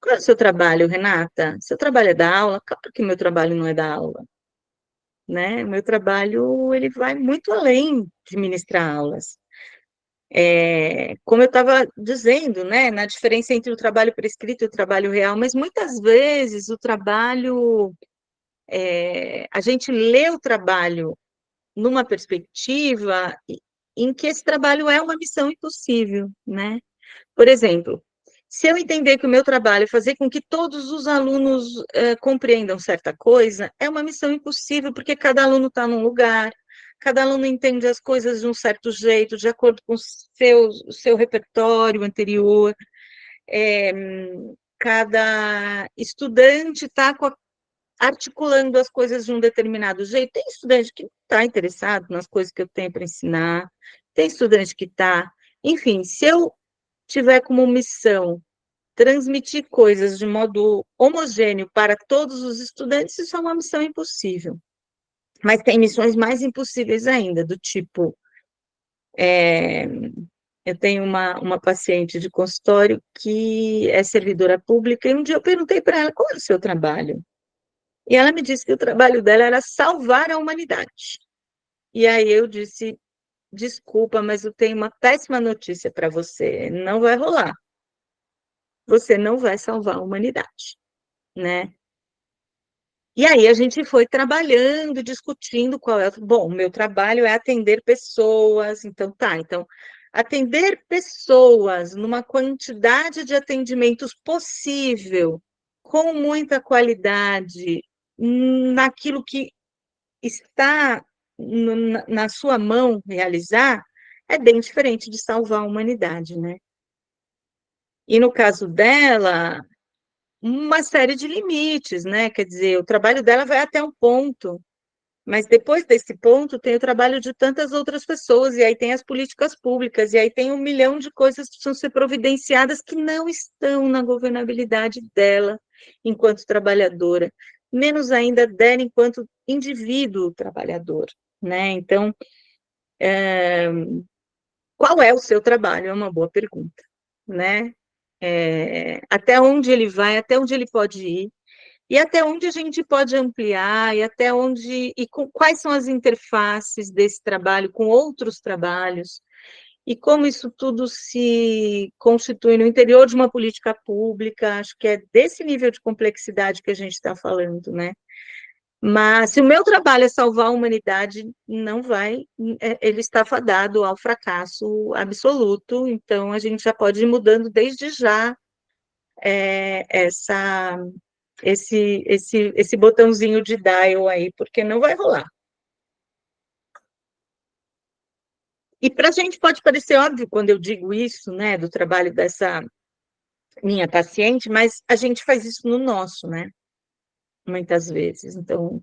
Qual é o seu trabalho, Renata? Seu trabalho é dar aula? Claro que meu trabalho não é dar aula, né? Meu trabalho, ele vai muito além de ministrar aulas. Como eu estava dizendo, né, na diferença entre o trabalho prescrito e o trabalho real, mas muitas vezes o trabalho, a gente lê o trabalho numa perspectiva em que esse trabalho é uma missão impossível, né? Por exemplo, se eu entender que o meu trabalho é fazer com que todos os alunos compreendam certa coisa, é uma missão impossível, porque cada aluno está num lugar, cada aluno entende as coisas de um certo jeito, de acordo com o seu repertório anterior, cada estudante está articulando as coisas de um determinado jeito. Tem estudante que está interessado nas coisas que eu tenho para ensinar, tem estudante que está. Enfim, se eu tiver como missão transmitir coisas de modo homogêneo para todos os estudantes, isso é uma missão impossível. Mas tem missões mais impossíveis ainda, do tipo, eu tenho uma paciente de consultório que é servidora pública, e um dia eu perguntei para ela, qual é o seu trabalho? E ela me disse que o trabalho dela era salvar a humanidade. E aí eu disse, desculpa, mas eu tenho uma péssima notícia para você, não vai rolar. Você não vai salvar a humanidade, né? E aí a gente foi trabalhando, discutindo qual é. Bom, o meu trabalho é atender pessoas, então tá. Então, atender pessoas numa quantidade de atendimentos possível, com muita qualidade, naquilo que está na sua mão realizar, é bem diferente de salvar a humanidade, né? E no caso dela, uma série de limites, né? Quer dizer, o trabalho dela vai até um ponto, mas depois desse ponto tem o trabalho de tantas outras pessoas, e aí tem as políticas públicas, e aí tem 1 milhão de coisas que precisam ser providenciadas que não estão na governabilidade dela enquanto trabalhadora, menos ainda dela enquanto indivíduo trabalhador, né? Então, qual é o seu trabalho? É uma boa pergunta, né? Até onde ele vai, até onde ele pode ir, e até onde a gente pode ampliar, e até onde, quais são as interfaces desse trabalho com outros trabalhos, e como isso tudo se constitui no interior de uma política pública. Acho que é desse nível de complexidade que a gente está falando, né? Mas se o meu trabalho é salvar a humanidade, não vai, ele está fadado ao fracasso absoluto, então a gente já pode ir mudando desde já esse botãozinho de dial aí, porque não vai rolar. E para a gente pode parecer óbvio quando eu digo isso, né, do trabalho dessa minha paciente, mas a gente faz isso no nosso, né, muitas vezes. Então,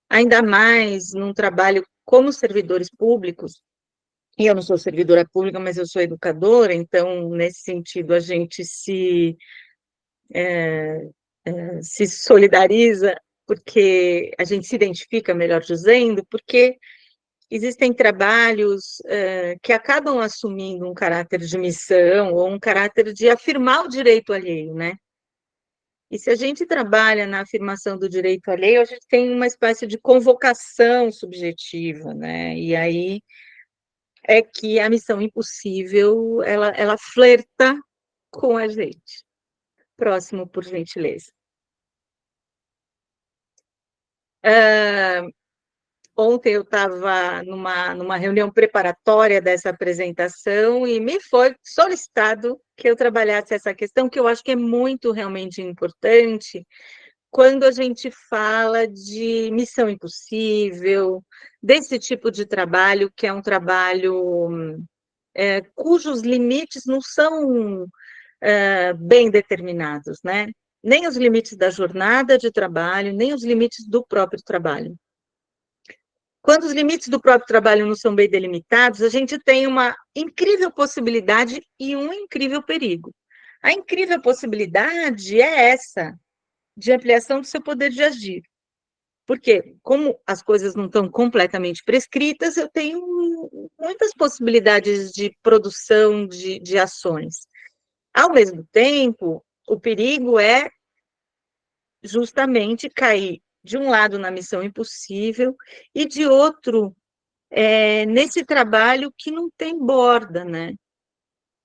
ainda mais num trabalho como servidores públicos, e eu não sou servidora pública, mas eu sou educadora, então, nesse sentido, a gente se solidariza, porque a gente se identifica, melhor dizendo, porque existem trabalhos que acabam assumindo um caráter de missão ou um caráter de afirmar o direito alheio, né? E se a gente trabalha na afirmação do direito alheio, a gente tem uma espécie de convocação subjetiva, né? E aí é que a missão impossível, ela flerta com a gente. Próximo, por gentileza. Ontem eu estava numa reunião preparatória dessa apresentação e me foi solicitado que eu trabalhasse essa questão, que eu acho que é muito realmente importante quando a gente fala de missão impossível, desse tipo de trabalho, que é um trabalho cujos limites não são bem determinados, né? Nem os limites da jornada de trabalho, nem os limites do próprio trabalho. Quando os limites do próprio trabalho não são bem delimitados, a gente tem uma incrível possibilidade e um incrível perigo. A incrível possibilidade é essa, de ampliação do seu poder de agir. Porque, como as coisas não estão completamente prescritas, eu tenho muitas possibilidades de produção de ações. Ao mesmo tempo, o perigo é justamente cair, de um lado, na missão impossível, e de outro, nesse trabalho que não tem borda, né?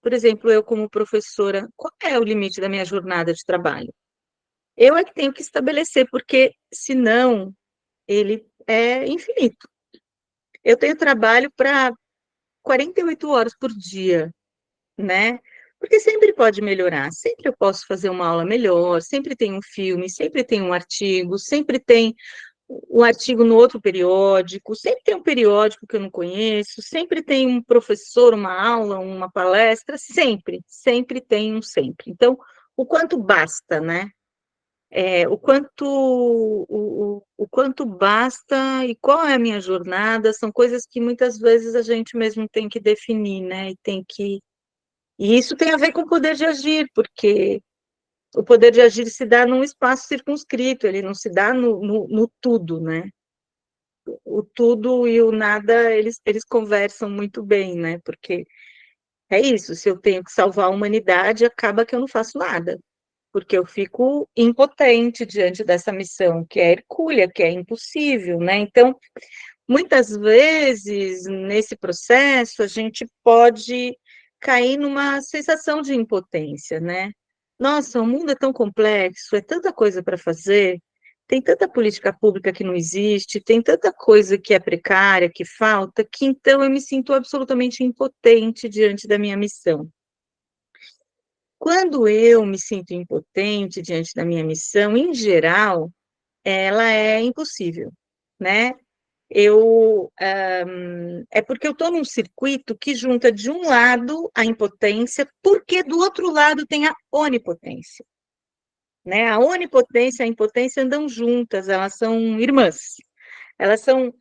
Por exemplo, eu como professora, qual é o limite da minha jornada de trabalho? Eu é que tenho que estabelecer, porque senão ele é infinito. Eu tenho trabalho para 48 horas por dia, né? Porque sempre pode melhorar, sempre eu posso fazer uma aula melhor, sempre tem um filme, sempre tem um artigo, sempre tem um artigo no outro periódico, sempre tem um periódico que eu não conheço, sempre tem um professor, uma aula, uma palestra, sempre tem um sempre. Então, o quanto basta, né? O quanto basta e qual é a minha jornada, são coisas que muitas vezes a gente mesmo tem que definir, né? E isso tem a ver com o poder de agir, porque o poder de agir se dá num espaço circunscrito, ele não se dá no tudo, né? O tudo e o nada, eles conversam muito bem, né? Porque é isso, se eu tenho que salvar a humanidade, acaba que eu não faço nada, porque eu fico impotente diante dessa missão, que é hercúlea, que é impossível, né? Então, muitas vezes, nesse processo, a gente pode cair numa sensação de impotência, né? Nossa, o mundo é tão complexo, é tanta coisa para fazer, tem tanta política pública que não existe, tem tanta coisa que é precária, que falta, que então eu me sinto absolutamente impotente diante da minha missão. Quando eu me sinto impotente diante da minha missão, em geral, ela é impossível, né? É porque eu estou num circuito que junta de um lado a impotência, porque do outro lado tem a onipotência. Né? A onipotência e a impotência andam juntas, elas são irmãs, elas estão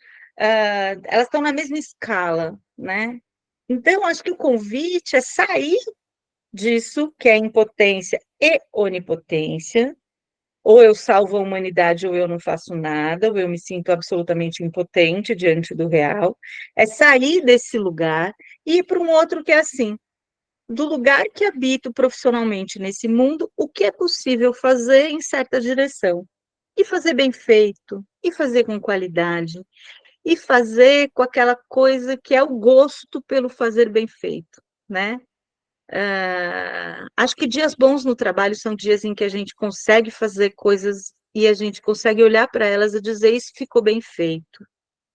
na mesma escala, né? Então, acho que o convite é sair disso, que é impotência e onipotência, ou eu salvo a humanidade ou eu não faço nada, ou eu me sinto absolutamente impotente diante do real, é sair desse lugar e ir para um outro que é assim, do lugar que habito profissionalmente nesse mundo, o que é possível fazer em certa direção. E fazer bem feito, e fazer com qualidade, e fazer com aquela coisa que é o gosto pelo fazer bem feito, né? Acho que dias bons no trabalho são dias em que a gente consegue fazer coisas e a gente consegue olhar para elas e dizer isso ficou bem feito,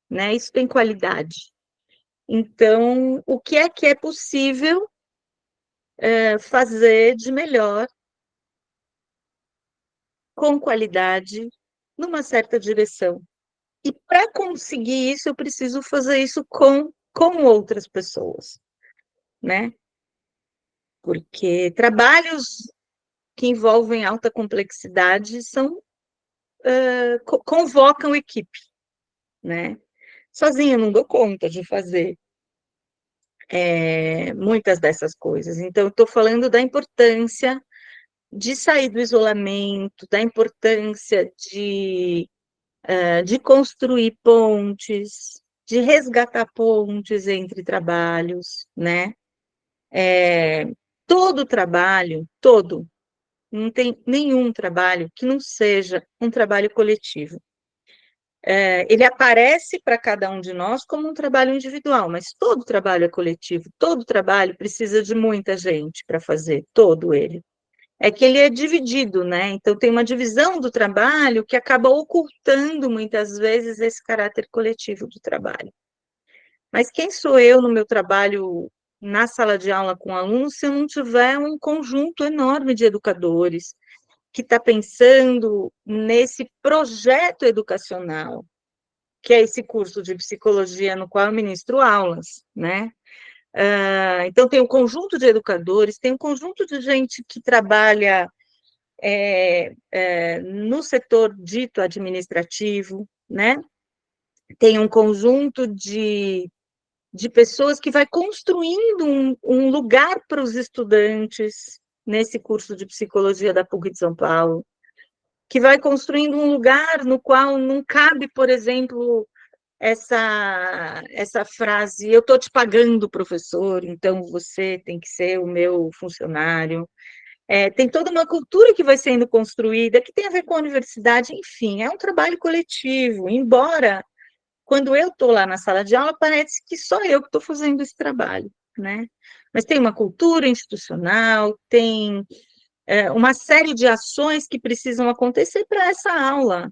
né? Isso tem qualidade. Então, o que é possível fazer de melhor, com qualidade, numa certa direção. E para conseguir isso, eu preciso fazer isso com outras pessoas, né? Porque trabalhos que envolvem alta complexidade convocam equipe, né? Sozinha eu não dou conta de fazer muitas dessas coisas. Então, estou falando da importância de sair do isolamento, da importância de construir pontes, de resgatar pontes entre trabalhos, né? Todo trabalho, não tem nenhum trabalho que não seja um trabalho coletivo. Ele aparece para cada um de nós como um trabalho individual, mas todo trabalho é coletivo, todo trabalho precisa de muita gente para fazer, todo ele. É que ele é dividido, né? Então, tem uma divisão do trabalho que acaba ocultando, muitas vezes, esse caráter coletivo do trabalho. Mas quem sou eu no meu trabalho na sala de aula com alunos se eu não tiver um conjunto enorme de educadores que está pensando nesse projeto educacional, que é esse curso de psicologia no qual eu ministro aulas, né? Então, tem um conjunto de educadores, tem um conjunto de gente que trabalha no setor dito administrativo, né? Tem um conjunto de pessoas que vai construindo um lugar para os estudantes nesse curso de psicologia da PUC de São Paulo, que vai construindo um lugar no qual não cabe, por exemplo, essa frase, eu estou te pagando, professor, então você tem que ser o meu funcionário. Tem toda uma cultura que vai sendo construída, que tem a ver com a universidade, enfim, é um trabalho coletivo, embora, quando eu estou lá na sala de aula, parece que só eu que estou fazendo esse trabalho, né? Mas tem uma cultura institucional, tem uma série de ações que precisam acontecer para essa aula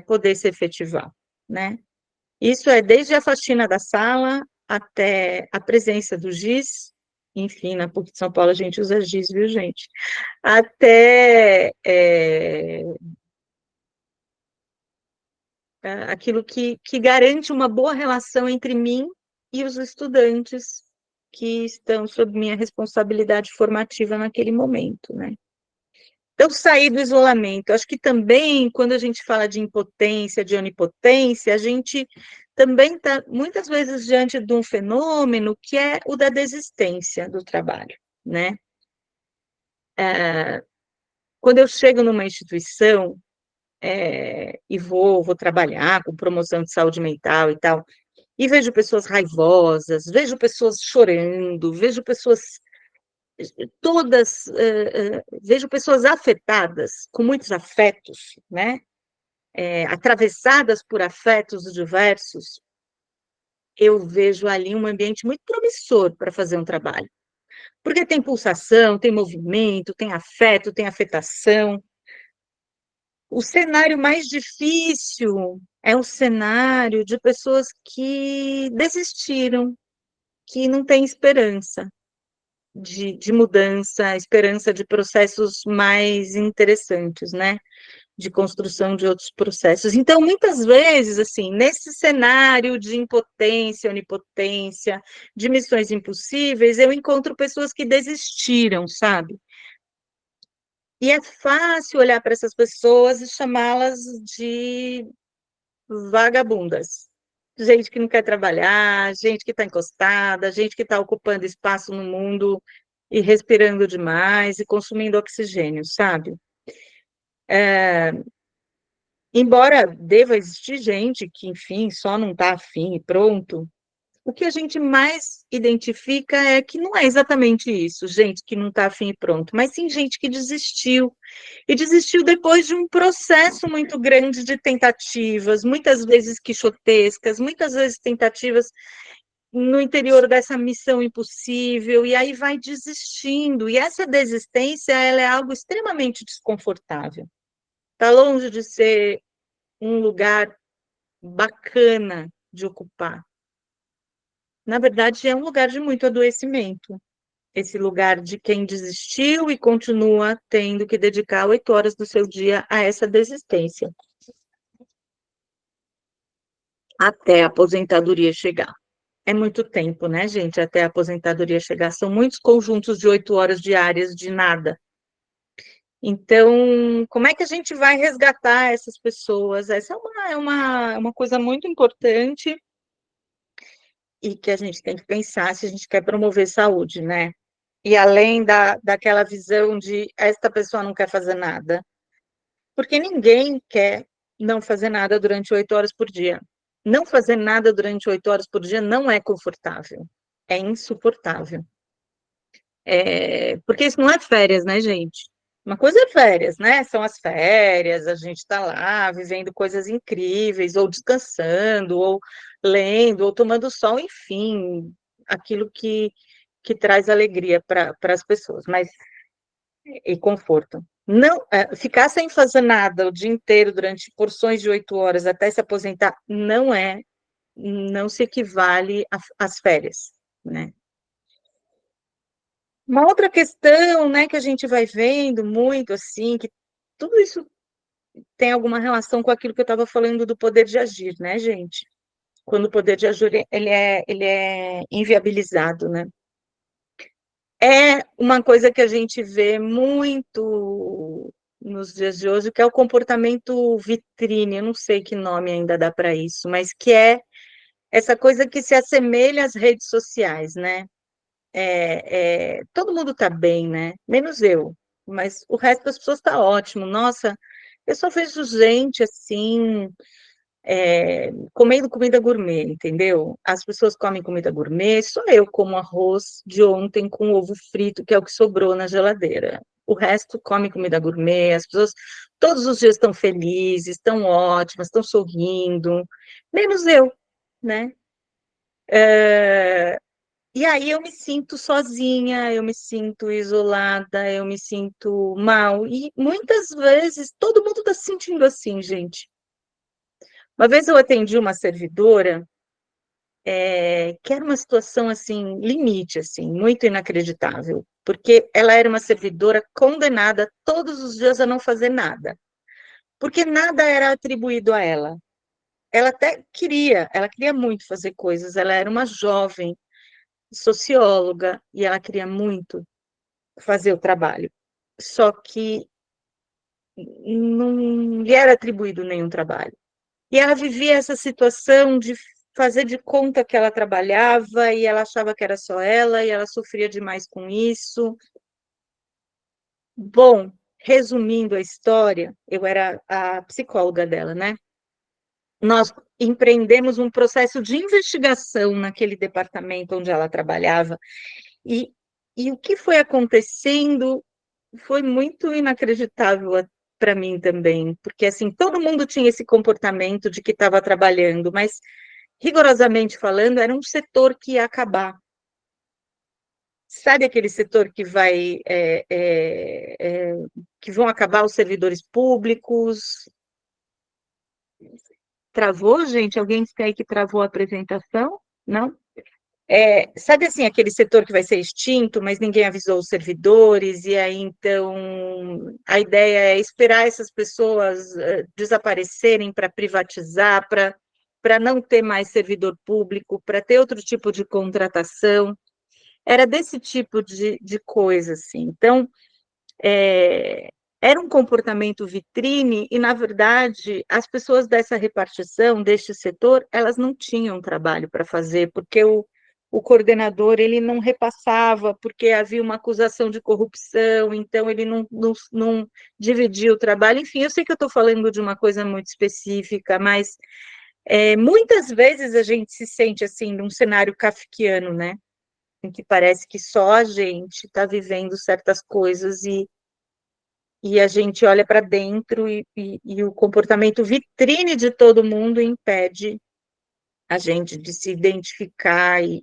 poder se efetivar, né? Isso é desde a faxina da sala até a presença do giz, enfim, na PUC de São Paulo a gente usa giz, viu, gente? Até aquilo que garante uma boa relação entre mim e os estudantes que estão sob minha responsabilidade formativa naquele momento, né? Então, sair do isolamento. Acho que também, quando a gente fala de impotência, de onipotência, a gente também está, muitas vezes, diante de um fenômeno que é o da desistência do trabalho, né? Quando eu chego numa instituição e vou trabalhar com promoção de saúde mental e tal, e vejo pessoas raivosas, vejo pessoas chorando, vejo pessoas vejo pessoas afetadas, com muitos afetos, né? Atravessadas por afetos diversos, eu vejo ali um ambiente muito promissor para fazer um trabalho. Porque tem pulsação, tem movimento, tem afeto, tem afetação. O cenário mais difícil é o cenário de pessoas que desistiram, que não têm esperança de mudança, esperança de processos mais interessantes, né? de construção de outros processos. Então, muitas vezes, assim, nesse cenário de impotência, onipotência, de missões impossíveis, eu encontro pessoas que desistiram, sabe? E é fácil olhar para essas pessoas e chamá-las de vagabundas. Gente que não quer trabalhar, gente que está encostada, gente que está ocupando espaço no mundo e respirando demais e consumindo oxigênio, sabe? Embora deva existir gente que, enfim, só não está afim e pronto, o que a gente mais identifica é que não é exatamente isso, gente que não está afim e pronto, mas sim gente que desistiu. E desistiu depois de um processo muito grande de tentativas, muitas vezes quixotescas, muitas vezes tentativas no interior dessa missão impossível, e aí vai desistindo. E essa desistência, ela é algo extremamente desconfortável. Está longe de ser um lugar bacana de ocupar. Na verdade, é um lugar de muito adoecimento. Esse lugar de quem desistiu e continua tendo que dedicar 8 horas do seu dia a essa desistência. Até a aposentadoria chegar. É muito tempo, né, gente? Até a aposentadoria chegar. São muitos conjuntos de 8 horas diárias de nada. Então, como é que a gente vai resgatar essas pessoas? Essa é uma coisa muito importante e que a gente tem que pensar se a gente quer promover saúde, né? E além daquela visão de esta pessoa não quer fazer nada. Porque ninguém quer não fazer nada durante 8 horas por dia. Não fazer nada durante 8 horas por dia não é confortável. É insuportável. Porque isso não é férias, né, gente? Uma coisa é férias, né? São as férias, a gente está lá vivendo coisas incríveis, ou descansando, ou lendo, ou tomando sol, enfim, aquilo que traz alegria para as pessoas, mas e conforto. Não, ficar sem fazer nada o dia inteiro durante porções de 8 horas até se aposentar não se equivale às férias, né? Uma outra questão, né, que a gente vai vendo muito assim, que tudo isso tem alguma relação com aquilo que eu estava falando do poder de agir, né, gente? Quando o poder de agir ele é inviabilizado, né? É uma coisa que a gente vê muito nos dias de hoje, que é o comportamento vitrine, eu não sei que nome ainda dá para isso, mas que é essa coisa que se assemelha às redes sociais, né? Todo mundo está bem, né? Menos eu, mas o resto das pessoas está ótimo. Nossa, eu só vejo gente assim, comendo comida gourmet, entendeu? As pessoas comem comida gourmet, só eu como arroz de ontem com ovo frito, que é o que sobrou na geladeira. O resto come comida gourmet, as pessoas todos os dias estão felizes, estão ótimas, estão sorrindo, menos eu, né? E aí eu me sinto sozinha, eu me sinto isolada, eu me sinto mal. E muitas vezes todo mundo está se sentindo assim, gente. Uma vez eu atendi uma servidora, que era uma situação assim, limite, assim, muito inacreditável, porque ela era uma servidora condenada todos os dias a não fazer nada, porque nada era atribuído a ela. Ela queria muito fazer coisas, ela era uma jovem socióloga e ela queria muito fazer o trabalho, só que não lhe era atribuído nenhum trabalho. E ela vivia essa situação de fazer de conta que ela trabalhava e ela achava que era só ela e ela sofria demais com isso. Bom, resumindo a história, eu era a psicóloga dela, né? Nós empreendemos um processo de investigação naquele departamento onde ela trabalhava e, e o que foi acontecendo foi muito inacreditável para mim também, porque assim, todo mundo tinha esse comportamento de que estava trabalhando, mas rigorosamente falando, era um setor que ia acabar. Sabe aquele setor que vai que vão acabar os servidores públicos? Travou, gente? Alguém disse aí que travou a apresentação? Não? Sabe assim, aquele setor que vai ser extinto, mas ninguém avisou os servidores, e aí então a ideia é esperar essas pessoas desaparecerem para privatizar, para não ter mais servidor público, para ter outro tipo de contratação. Era desse tipo de coisa, assim. Então, era um comportamento vitrine e, na verdade, as pessoas dessa repartição, deste setor, elas não tinham trabalho para fazer, porque o coordenador ele não repassava, porque havia uma acusação de corrupção, então ele não dividia o trabalho. Enfim, eu sei que eu estou falando de uma coisa muito específica, mas muitas vezes a gente se sente assim, num cenário kafkiano, né? Em que parece que só a gente está vivendo certas coisas e a gente olha para dentro e o comportamento vitrine de todo mundo impede a gente de se identificar e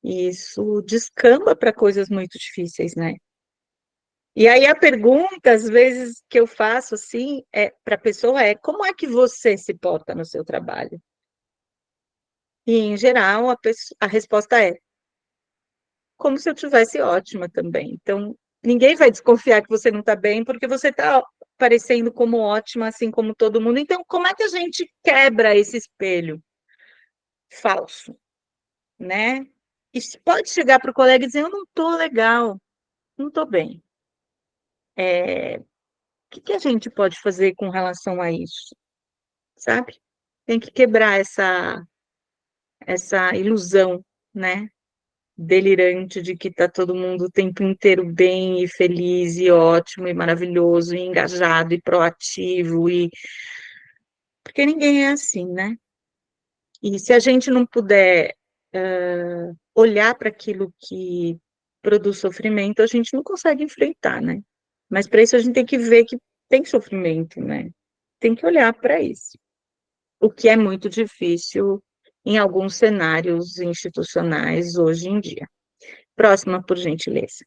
isso descamba para coisas muito difíceis, né? E aí a pergunta, às vezes, que eu faço assim, para a pessoa como é que você se porta no seu trabalho? E, em geral, a resposta é como se eu tivesse ótima também. Então, ninguém vai desconfiar que você não está bem, porque você está parecendo como ótima, assim como todo mundo. Então, como é que a gente quebra esse espelho falso, né? E pode chegar para o colega e dizer, eu não estou legal, não estou bem. O que a gente pode fazer com relação a isso, sabe? Tem que quebrar essa ilusão, né? Delirante de que está todo mundo o tempo inteiro bem e feliz e ótimo e maravilhoso e engajado e proativo e porque ninguém é assim, né? E se a gente não puder olhar para aquilo que produz sofrimento, a gente não consegue enfrentar, né? Mas para isso a gente tem que ver que tem sofrimento, né? Tem que olhar para isso. O que é muito difícil em alguns cenários institucionais hoje em dia. Próxima, por gentileza.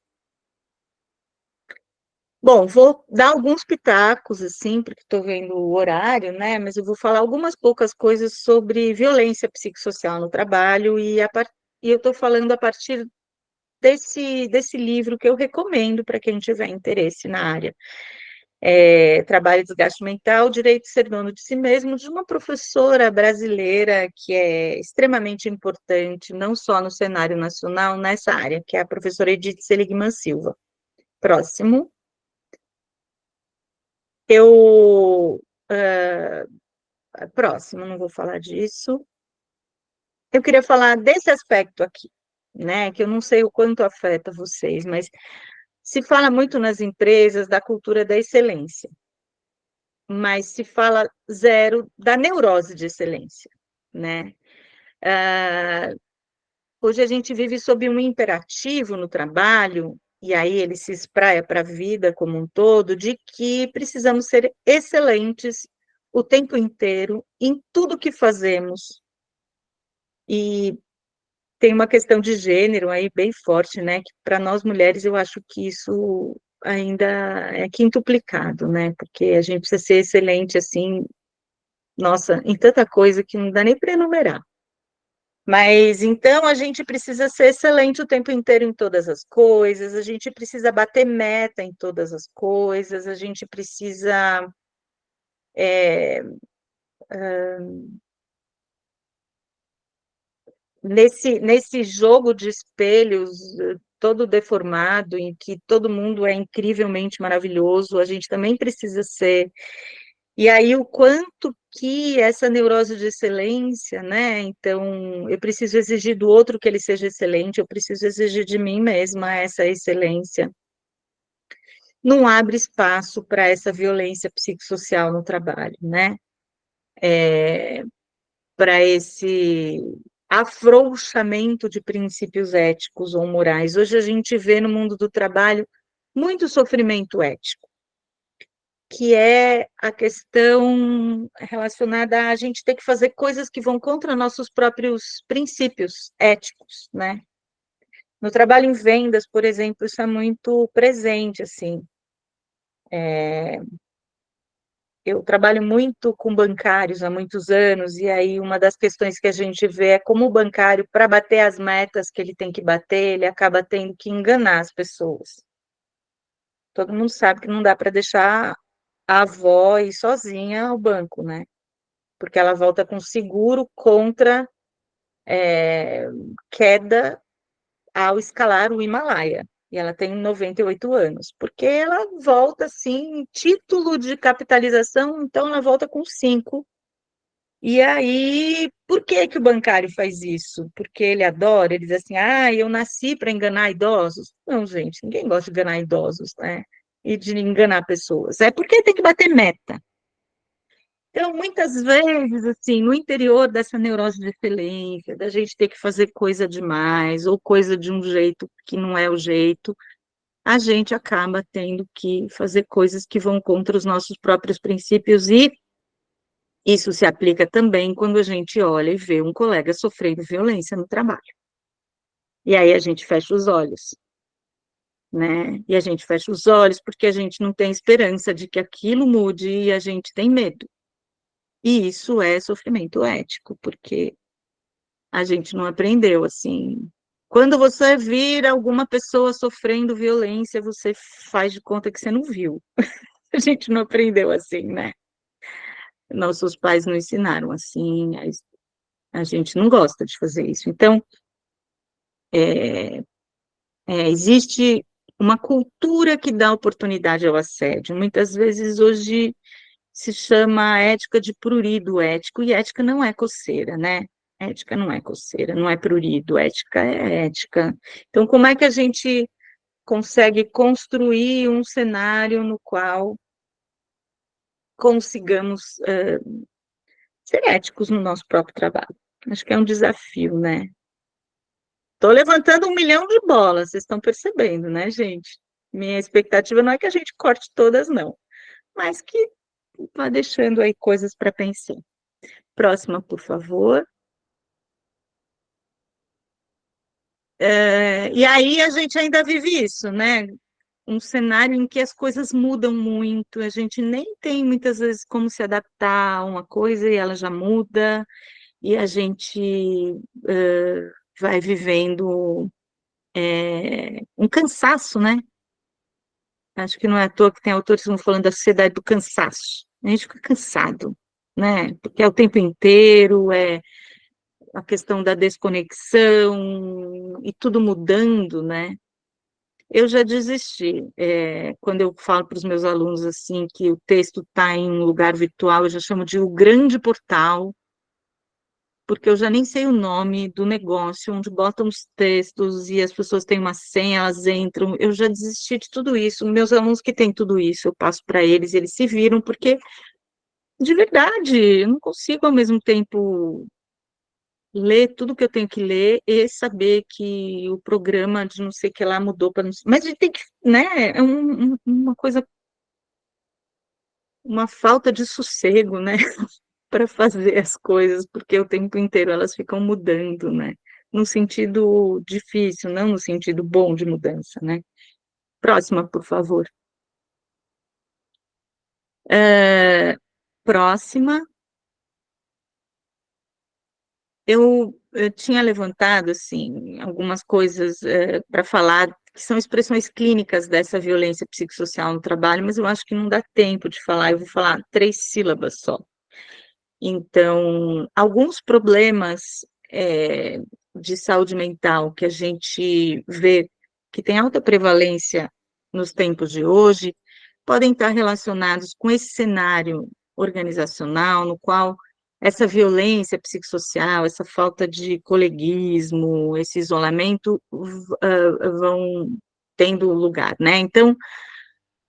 Bom, vou dar alguns pitacos, assim, porque estou vendo o horário, né? Mas eu vou falar algumas poucas coisas sobre violência psicossocial no trabalho e eu estou falando a partir desse livro que eu recomendo para quem tiver interesse na área. Trabalho e Desgaste Mental, Direito de Ser Dono de Si Mesmo, de uma professora brasileira que é extremamente importante, não só no cenário nacional, nessa área, que é a professora Edith Seligman Silva. Próximo. Próximo, não vou falar disso. Eu queria falar desse aspecto aqui, né? Que eu não sei o quanto afeta vocês, mas se fala muito nas empresas da cultura da excelência, mas se fala zero da neurose de excelência, né? Hoje a gente vive sob um imperativo no trabalho, e aí ele se espraia para a vida como um todo, de que precisamos ser excelentes o tempo inteiro em tudo que fazemos. E tem uma questão de gênero aí bem forte, né? Que para nós mulheres eu acho que isso ainda é quintuplicado, né? Porque a gente precisa ser excelente assim, nossa, em tanta coisa que não dá nem para enumerar. Mas então a gente precisa ser excelente o tempo inteiro em todas as coisas, a gente precisa bater meta em todas as coisas, a gente precisa nesse jogo de espelhos todo deformado, em que todo mundo é incrivelmente maravilhoso, a gente também precisa ser. E aí, o quanto que essa neurose de excelência, né? Então, eu preciso exigir do outro que ele seja excelente, eu preciso exigir de mim mesma essa excelência. Não abre espaço para essa violência psicossocial no trabalho, né? Para esse afrouxamento de princípios éticos ou morais. Hoje a gente vê no mundo do trabalho muito sofrimento ético, que é a questão relacionada a gente ter que fazer coisas que vão contra nossos próprios princípios éticos, né? No trabalho em vendas, por exemplo, isso é muito presente, assim. eu trabalho muito com bancários há muitos anos, e aí uma das questões que a gente vê é como o bancário, para bater as metas que ele tem que bater, ele acaba tendo que enganar as pessoas. Todo mundo sabe que não dá para deixar a avó ir sozinha ao banco, né? Porque ela volta com seguro contra queda ao escalar o Himalaia. E ela tem 98 anos, porque ela volta, assim, título de capitalização, então ela volta com 5. E aí, por que que o bancário faz isso? Porque ele adora, ele diz assim, eu nasci para enganar idosos. Não, gente, ninguém gosta de enganar idosos, né? E de enganar pessoas. É porque tem que bater meta. Então, muitas vezes, assim, no interior dessa neurose de excelência, da gente ter que fazer coisa demais, ou coisa de um jeito que não é o jeito, a gente acaba tendo que fazer coisas que vão contra os nossos próprios princípios, e isso se aplica também quando a gente olha e vê um colega sofrendo violência no trabalho. E aí a gente fecha os olhos, né? E a gente fecha os olhos porque a gente não tem esperança de que aquilo mude e a gente tem medo. E isso é sofrimento ético, porque a gente não aprendeu assim. Quando você vira alguma pessoa sofrendo violência, você faz de conta que você não viu. A gente não aprendeu assim, né? Nossos pais não ensinaram assim, a gente não gosta de fazer isso. Então, existe uma cultura que dá oportunidade ao assédio. Muitas vezes hoje se chama ética de prurido ético, e ética não é coceira, né? Ética não é coceira, não é prurido, ética é ética. Então, como é que a gente consegue construir um cenário no qual consigamos ser éticos no nosso próprio trabalho? Acho que é um desafio, né? Estou levantando 1 milhão de bolas, vocês estão percebendo, né, gente? Minha expectativa não é que a gente corte todas, não, mas que vá deixando aí coisas para pensar. Próxima, por favor. E aí a gente ainda vive isso, né? Um cenário em que as coisas mudam muito, a gente nem tem muitas vezes como se adaptar a uma coisa e ela já muda, e a gente vai vivendo um cansaço, né? Acho que não é à toa que tem autores que estão falando da sociedade do cansaço. A gente fica cansado, né? Porque é o tempo inteiro, a questão da desconexão e tudo mudando, né? Eu já desisti. Quando eu falo para os meus alunos assim que o texto está em um lugar virtual, eu já chamo de o grande portal, porque eu já nem sei o nome do negócio onde botam os textos e as pessoas têm uma senha, elas entram. Eu já desisti de tudo isso. Meus alunos que têm tudo isso, eu passo para eles, eles se viram, porque, de verdade, eu não consigo ao mesmo tempo ler tudo que eu tenho que ler e saber que o programa de não sei o que lá mudou para não sei. Mas a gente tem que, né? É uma coisa, uma falta de sossego, né? Para fazer as coisas, porque o tempo inteiro elas ficam mudando, né? No sentido difícil, não no sentido bom de mudança, né? Próxima, por favor. Próxima. Eu tinha levantado, assim, algumas coisas para falar, que são expressões clínicas dessa violência psicossocial no trabalho, mas eu acho que não dá tempo de falar, eu vou falar 3 sílabas só. Então, alguns problemas de saúde mental que a gente vê que tem alta prevalência nos tempos de hoje, podem estar relacionados com esse cenário organizacional, no qual essa violência psicossocial, essa falta de coleguismo, esse isolamento vão tendo lugar, né? Então,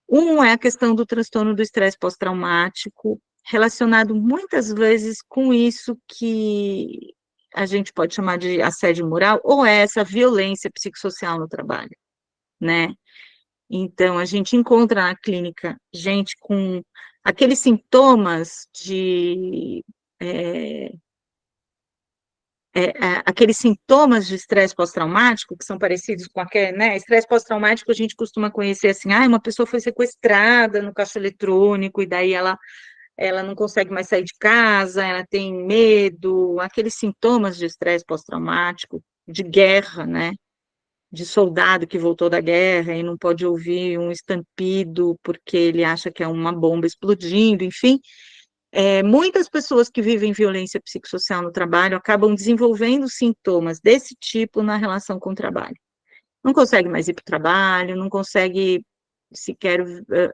um é a questão do transtorno do estresse pós-traumático, relacionado muitas vezes com isso que a gente pode chamar de assédio moral, ou é essa violência psicossocial no trabalho, né? Então, a gente encontra na clínica gente com aqueles sintomas de aqueles sintomas de estresse pós-traumático, que são parecidos com aquele, né? Estresse pós-traumático a gente costuma conhecer assim, uma pessoa foi sequestrada no caixa eletrônico, e daí ela ela não consegue mais sair de casa, ela tem medo, aqueles sintomas de estresse pós-traumático, de guerra, né? De soldado que voltou da guerra e não pode ouvir um estampido porque ele acha que é uma bomba explodindo, enfim. Muitas pessoas que vivem violência psicossocial no trabalho acabam desenvolvendo sintomas desse tipo na relação com o trabalho. Não consegue mais ir para o trabalho, não consegue sequer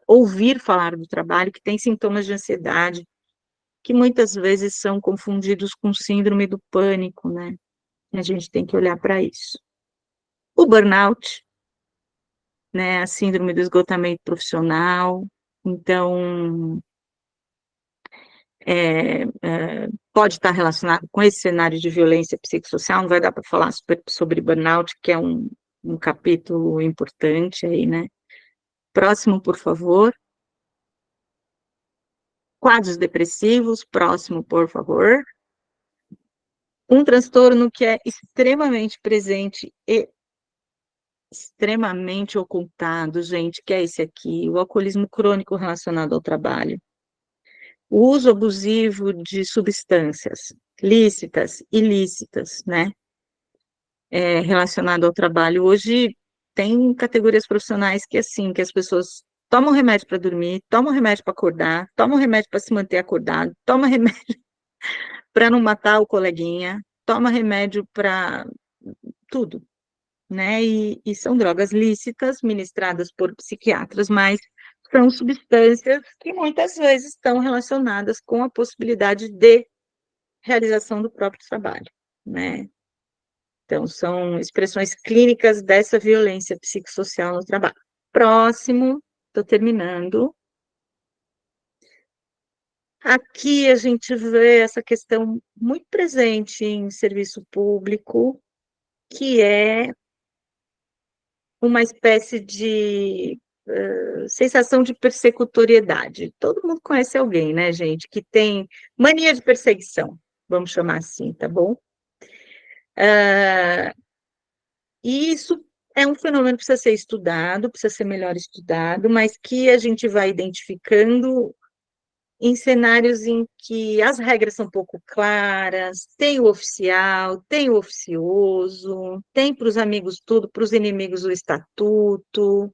ouvir falar do trabalho, que tem sintomas de ansiedade, que muitas vezes são confundidos com síndrome do pânico, né? A gente tem que olhar para isso. O burnout, né? A síndrome do esgotamento profissional. Então, pode estar relacionado com esse cenário de violência psicossocial, não vai dar para falar sobre burnout, que é um capítulo importante aí, né? Próximo, por favor. Quadros depressivos, próximo, por favor. Um transtorno que é extremamente presente e extremamente ocultado, gente, que é esse aqui, o alcoolismo crônico relacionado ao trabalho. O uso abusivo de substâncias lícitas, ilícitas, né, relacionado ao trabalho. Hoje tem categorias profissionais que, assim, que as pessoas tomam remédio para dormir, tomam remédio para acordar, tomam remédio para se manter acordado, tomam remédio para não matar o coleguinha, toma remédio para tudo, né? E são drogas lícitas, ministradas por psiquiatras, mas são substâncias que muitas vezes estão relacionadas com a possibilidade de realização do próprio trabalho, né? Então, são expressões clínicas dessa violência psicossocial no trabalho. Próximo, estou terminando. Aqui a gente vê essa questão muito presente em serviço público, que é uma espécie de sensação de persecutoriedade. Todo mundo conhece alguém, né, gente, que tem mania de perseguição, vamos chamar assim, tá bom? E isso é um fenômeno que precisa ser estudado, precisa ser melhor estudado, mas que a gente vai identificando em cenários em que as regras são pouco claras, tem o oficial, tem o oficioso, tem para os amigos tudo, para os inimigos o estatuto,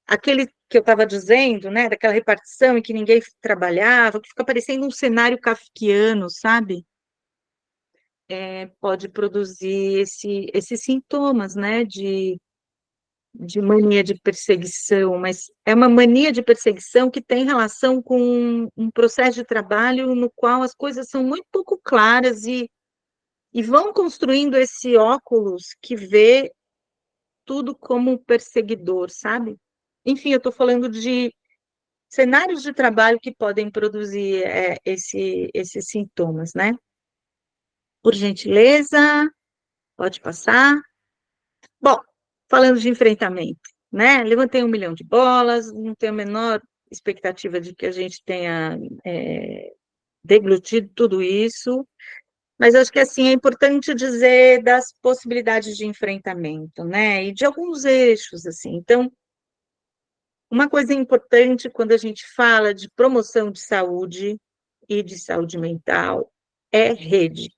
aquele que eu estava dizendo, né, daquela repartição em que ninguém trabalhava, que fica parecendo um cenário kafkiano, sabe? Pode produzir esses sintomas, né, de mania de perseguição, mas é uma mania de perseguição que tem relação com um processo de trabalho no qual as coisas são muito pouco claras e vão construindo esse óculos que vê tudo como um perseguidor, sabe? Enfim, eu estou falando de cenários de trabalho que podem produzir esses sintomas, né? Por gentileza, pode passar. Bom, falando de enfrentamento, né? Levantei 1 milhão de bolas, não tenho a menor expectativa de que a gente tenha deglutido tudo isso, mas acho que, assim, é importante dizer das possibilidades de enfrentamento, né? E de alguns eixos, assim. Então, uma coisa importante quando a gente fala de promoção de saúde e de saúde mental é rede,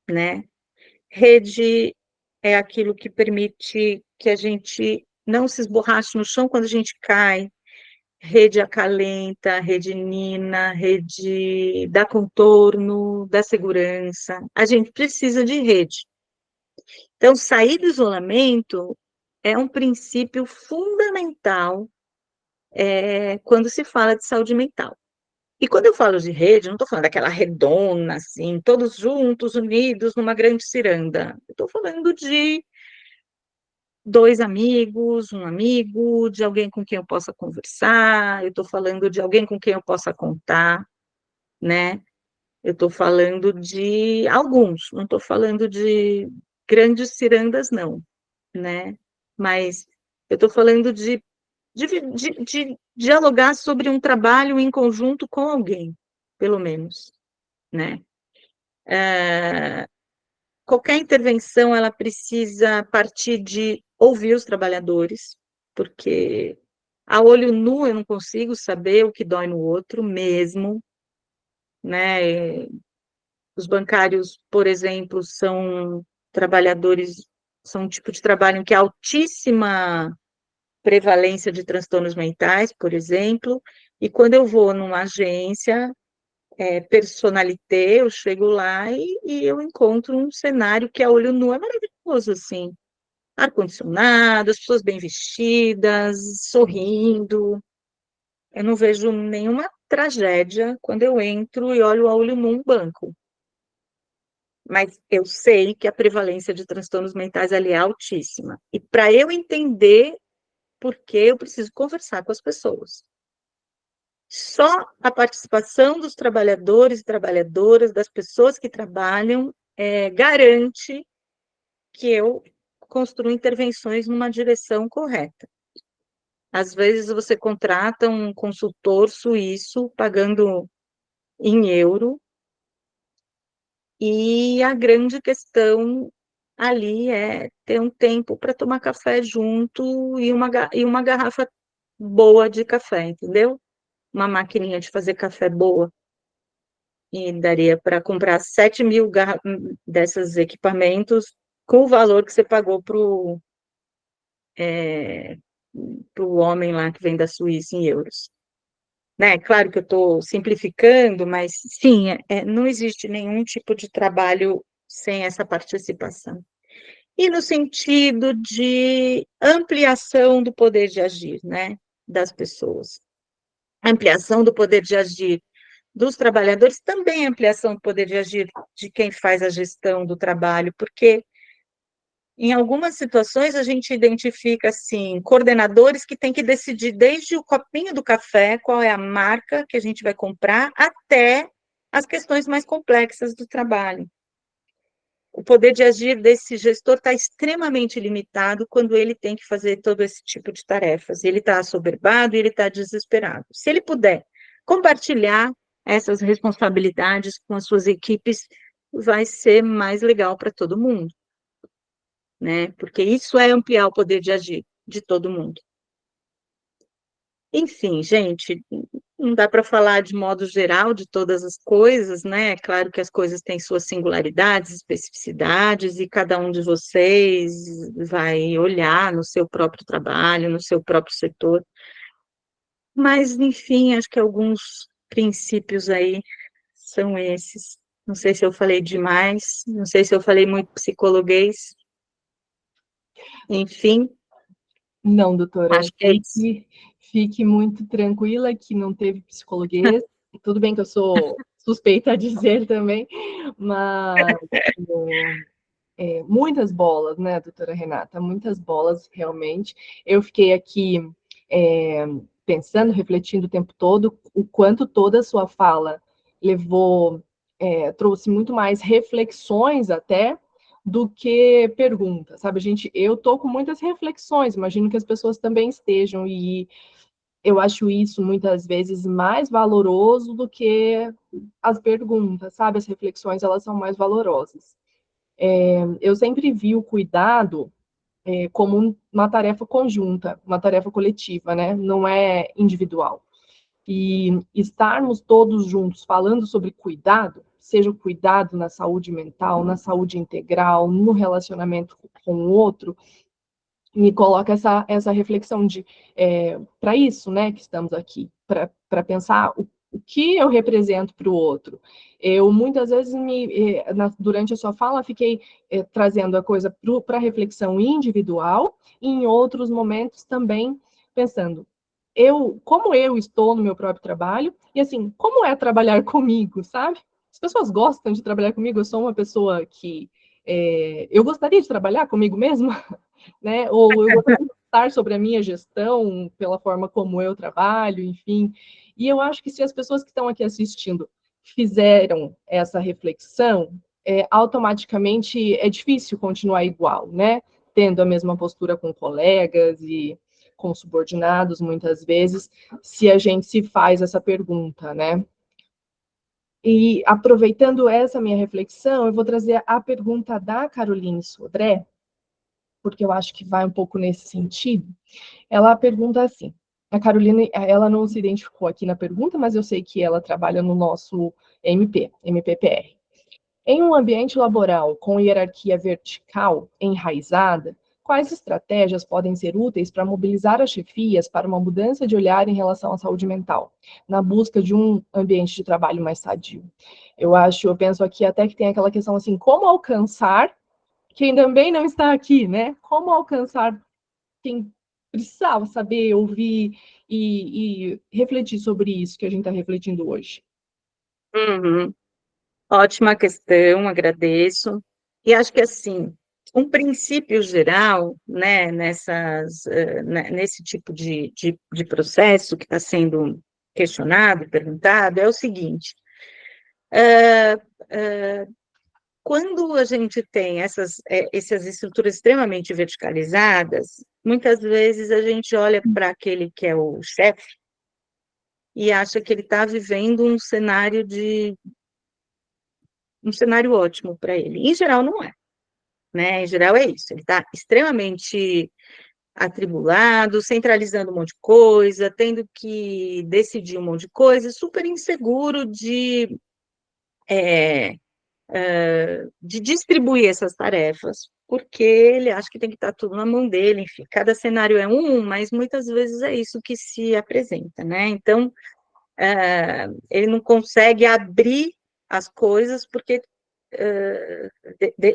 né? Rede é aquilo que permite que a gente não se esborrache no chão quando a gente cai. Rede acalenta, rede nina, rede dá contorno, dá segurança. A gente precisa de rede. Então, sair do isolamento é um princípio fundamental quando se fala de saúde mental. E quando eu falo de rede, não estou falando daquela redonda, assim, todos juntos, unidos, numa grande ciranda. Eu estou falando de 2 amigos, um amigo, de alguém com quem eu possa conversar, eu estou falando de alguém com quem eu possa contar, né? Eu estou falando de alguns, não estou falando de grandes cirandas, não, né? Mas eu estou falando de dialogar sobre um trabalho em conjunto com alguém, pelo menos, né? Qualquer intervenção, ela precisa partir de ouvir os trabalhadores, porque A olho nu eu não consigo saber o que dói no outro mesmo, né? Os bancários, por exemplo, são trabalhadores, são um tipo de trabalho em que há altíssima prevalência de transtornos mentais, por exemplo, e quando eu vou numa agência, personalité, eu chego lá e eu encontro um cenário que a olho nu é maravilhoso, assim, ar-condicionado, as pessoas bem vestidas, sorrindo, eu não vejo nenhuma tragédia quando eu entro e olho a olho nu um banco. Mas eu sei que a prevalência de transtornos mentais ali é altíssima. E para eu entender por que, eu preciso conversar com as pessoas. Só a participação dos trabalhadores e trabalhadoras, das pessoas que trabalham, garante que eu construa intervenções numa direção correta. Às vezes você contrata um consultor suíço pagando em euro, e a grande questão ali é ter um tempo para tomar café junto e uma garrafa boa de café, entendeu? Uma maquininha de fazer café boa. E daria para comprar 7.000 desses equipamentos com o valor que você pagou para o homem lá que vem da Suíça em euros. Né? Claro que eu estou simplificando, mas sim, não existe nenhum tipo de trabalho sem essa participação. E no sentido de ampliação do poder de agir, né, das pessoas. Ampliação do poder de agir dos trabalhadores, também ampliação do poder de agir de quem faz a gestão do trabalho, porque em algumas situações a gente identifica, assim, coordenadores que têm que decidir desde o copinho do café, qual é a marca que a gente vai comprar, até as questões mais complexas do trabalho. O poder de agir desse gestor está extremamente limitado quando ele tem que fazer todo esse tipo de tarefas. Ele está assoberbado e ele está desesperado. Se ele puder compartilhar essas responsabilidades com as suas equipes, vai ser mais legal para todo mundo, né? Porque isso é ampliar o poder de agir de todo mundo. Enfim, gente, não dá para falar de modo geral de todas as coisas, né? É claro que as coisas têm suas singularidades, especificidades, e cada um de vocês vai olhar no seu próprio trabalho, no seu próprio setor. Mas, enfim, acho que alguns princípios aí são esses. Não sei se eu falei demais, não sei se eu falei muito psicologuês. Enfim, Não, doutora, acho que é isso. fique muito tranquila que não teve psicologuês. Tudo bem que eu sou suspeita a dizer também, mas muitas bolas, né, doutora Renata? Muitas bolas, realmente. Eu fiquei aqui pensando, refletindo o tempo todo, o quanto toda a sua fala trouxe muito mais reflexões até do que perguntas, sabe? Eu tô com muitas reflexões, imagino que as pessoas também estejam, e eu acho isso muitas vezes mais valoroso do que as perguntas, sabe? As reflexões, elas são mais valorosas. Eu sempre vi o cuidado como uma tarefa conjunta, uma tarefa coletiva, né? Não é individual. E estarmos todos juntos falando sobre cuidado, seja o cuidado na saúde mental, na saúde integral, no relacionamento com o outro, me coloca essa reflexão de para isso, né, que estamos aqui, para pensar o que eu represento para o outro. Eu muitas vezes durante a sua fala fiquei trazendo a coisa para a reflexão individual, e em outros momentos também pensando como eu estou no meu próprio trabalho, e assim, como é trabalhar comigo, sabe? As pessoas gostam de trabalhar comigo, eu sou uma pessoa que eu gostaria de trabalhar comigo mesma, né? Ou eu gostaria de estar sobre a minha gestão, pela forma como eu trabalho, enfim. E eu acho que se as pessoas que estão aqui assistindo fizeram essa reflexão, automaticamente é difícil continuar igual, né? Tendo a mesma postura com colegas e com subordinados, muitas vezes, se a gente se faz essa pergunta, né? E aproveitando essa minha reflexão, eu vou trazer a pergunta da Caroline Sodré, porque eu acho que vai um pouco nesse sentido. Ela pergunta assim: A Carolina, ela não se identificou aqui na pergunta, mas eu sei que ela trabalha no nosso MPPR. Em um ambiente laboral com hierarquia vertical enraizada, quais estratégias podem ser úteis para mobilizar as chefias para uma mudança de olhar em relação à saúde mental, na busca de um ambiente de trabalho mais sadio? Eu penso aqui até que tem aquela questão assim, como alcançar quem também não está aqui, né? Como alcançar quem precisava saber, ouvir e refletir sobre isso que a gente está refletindo hoje. Uhum. Ótima questão, agradeço. E acho que, assim, um princípio geral, né, nesse tipo de processo que está sendo questionado, perguntado, é o seguinte: ah, ah, quando a gente tem essas estruturas extremamente verticalizadas, muitas vezes a gente olha para aquele que é o chefe e acha que ele está vivendo um cenário ótimo para ele. Em geral, não é, né? Em geral, é isso. Ele está extremamente atribulado, centralizando um monte de coisa, tendo que decidir um monte de coisa, super inseguro de distribuir essas tarefas, porque ele acha que tem que estar tudo na mão dele, enfim, cada cenário é mas muitas vezes é isso que se apresenta, né? Então, ele não consegue abrir as coisas porque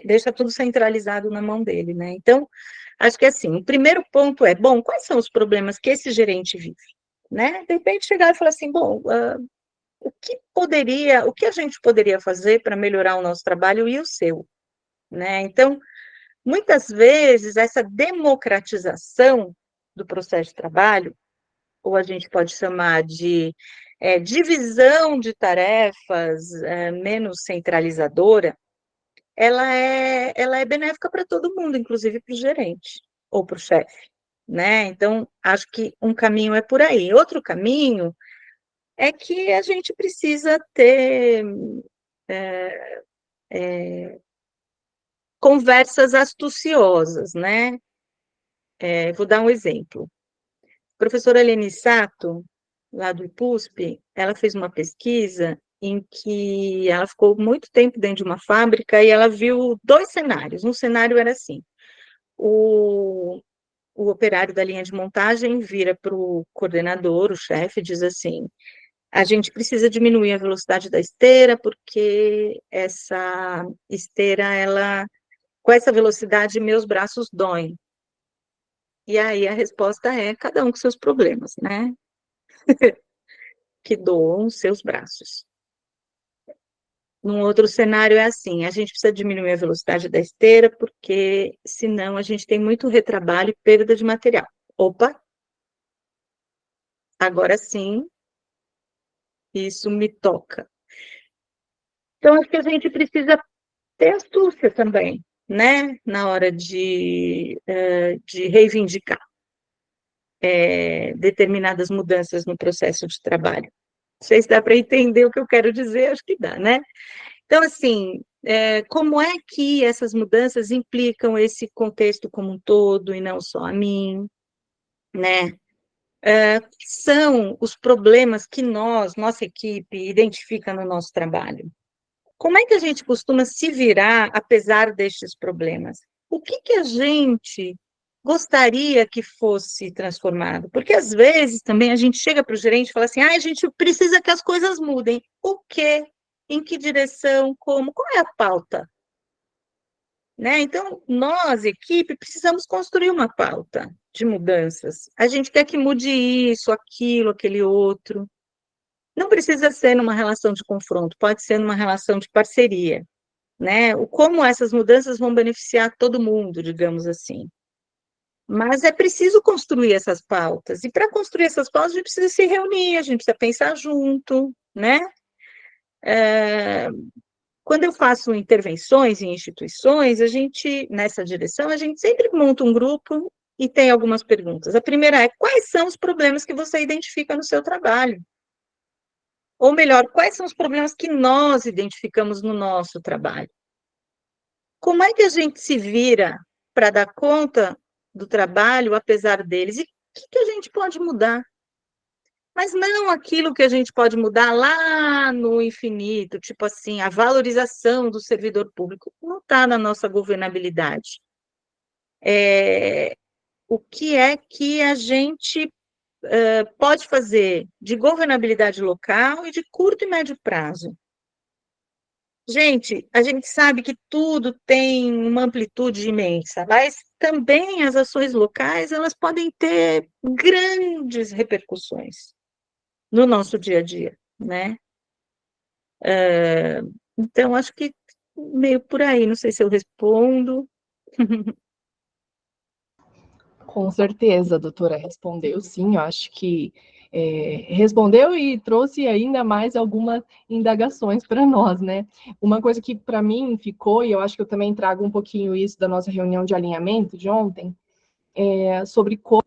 deixa tudo centralizado na mão dele, né? Então, acho que assim, o primeiro ponto é, bom, quais são os problemas que esse gerente vive, né? De repente chegar e falar assim, bom, o que a gente poderia fazer para melhorar o nosso trabalho e o seu, né? Então, muitas vezes essa democratização do processo de trabalho, ou a gente pode chamar de divisão de tarefas menos centralizadora, ela é benéfica para todo mundo, inclusive para o gerente ou para o chefe, né? Então, acho que um caminho é por aí. Outro caminho é que a gente precisa ter conversas astuciosas, né? Vou dar um exemplo. A professora Helene Sato, lá do IPUSP, ela fez uma pesquisa em que ela ficou muito tempo dentro de uma fábrica e ela viu dois cenários. Um cenário era assim, o operário da linha de montagem vira para o coordenador, o chefe, diz assim, a gente precisa diminuir a velocidade da esteira, porque essa esteira, com essa velocidade, meus braços doem. E aí a resposta é cada um com seus problemas, né? Que doam os seus braços. Num outro cenário é assim, a gente precisa diminuir a velocidade da esteira, porque senão a gente tem muito retrabalho e perda de material. Opa, agora sim, isso me toca. Então, acho que a gente precisa ter astúcia também, né, na hora de reivindicar determinadas mudanças no processo de trabalho. Não sei se dá para entender o que eu quero dizer, acho que dá, né? Então, assim, como é que essas mudanças implicam esse contexto como um todo e não só a mim, né? São os problemas que nossa equipe, identifica no nosso trabalho? Como é que a gente costuma se virar apesar destes problemas? O que a gente gostaria que fosse transformado? Porque às vezes também a gente chega para o gerente e fala assim, a gente precisa que as coisas mudem. O quê? Em que direção? Como? Qual é a pauta? Né? Então, nós, equipe, precisamos construir uma pauta de mudanças. A gente quer que mude isso, aquilo, aquele outro. Não precisa ser numa relação de confronto, pode ser numa relação de parceria, né? Como essas mudanças vão beneficiar todo mundo, digamos assim. Mas é preciso construir essas pautas, e para construir essas pautas a gente precisa se reunir, a gente precisa pensar junto, né? Quando eu faço intervenções em instituições, nessa direção, a gente sempre monta um grupo e tem algumas perguntas. A primeira é, quais são os problemas que você identifica no seu trabalho? Ou melhor, quais são os problemas que nós identificamos no nosso trabalho? Como é que a gente se vira para dar conta do trabalho, apesar deles? E o que a gente pode mudar? mas não aquilo que a gente pode mudar lá no infinito, tipo assim, a valorização do servidor público, não está na nossa governabilidade. O que é que a gente pode fazer de governabilidade local e de curto e médio prazo? Gente, a gente sabe que tudo tem uma amplitude imensa, mas também as ações locais, elas podem ter grandes repercussões no nosso dia a dia, né? Então, acho que meio por aí, não sei se eu respondo. Com certeza, doutora, respondeu sim, eu acho que respondeu e trouxe ainda mais algumas indagações para nós, né? Uma coisa que para mim ficou, e eu acho que eu também trago um pouquinho isso da nossa reunião de alinhamento de ontem, sobre como...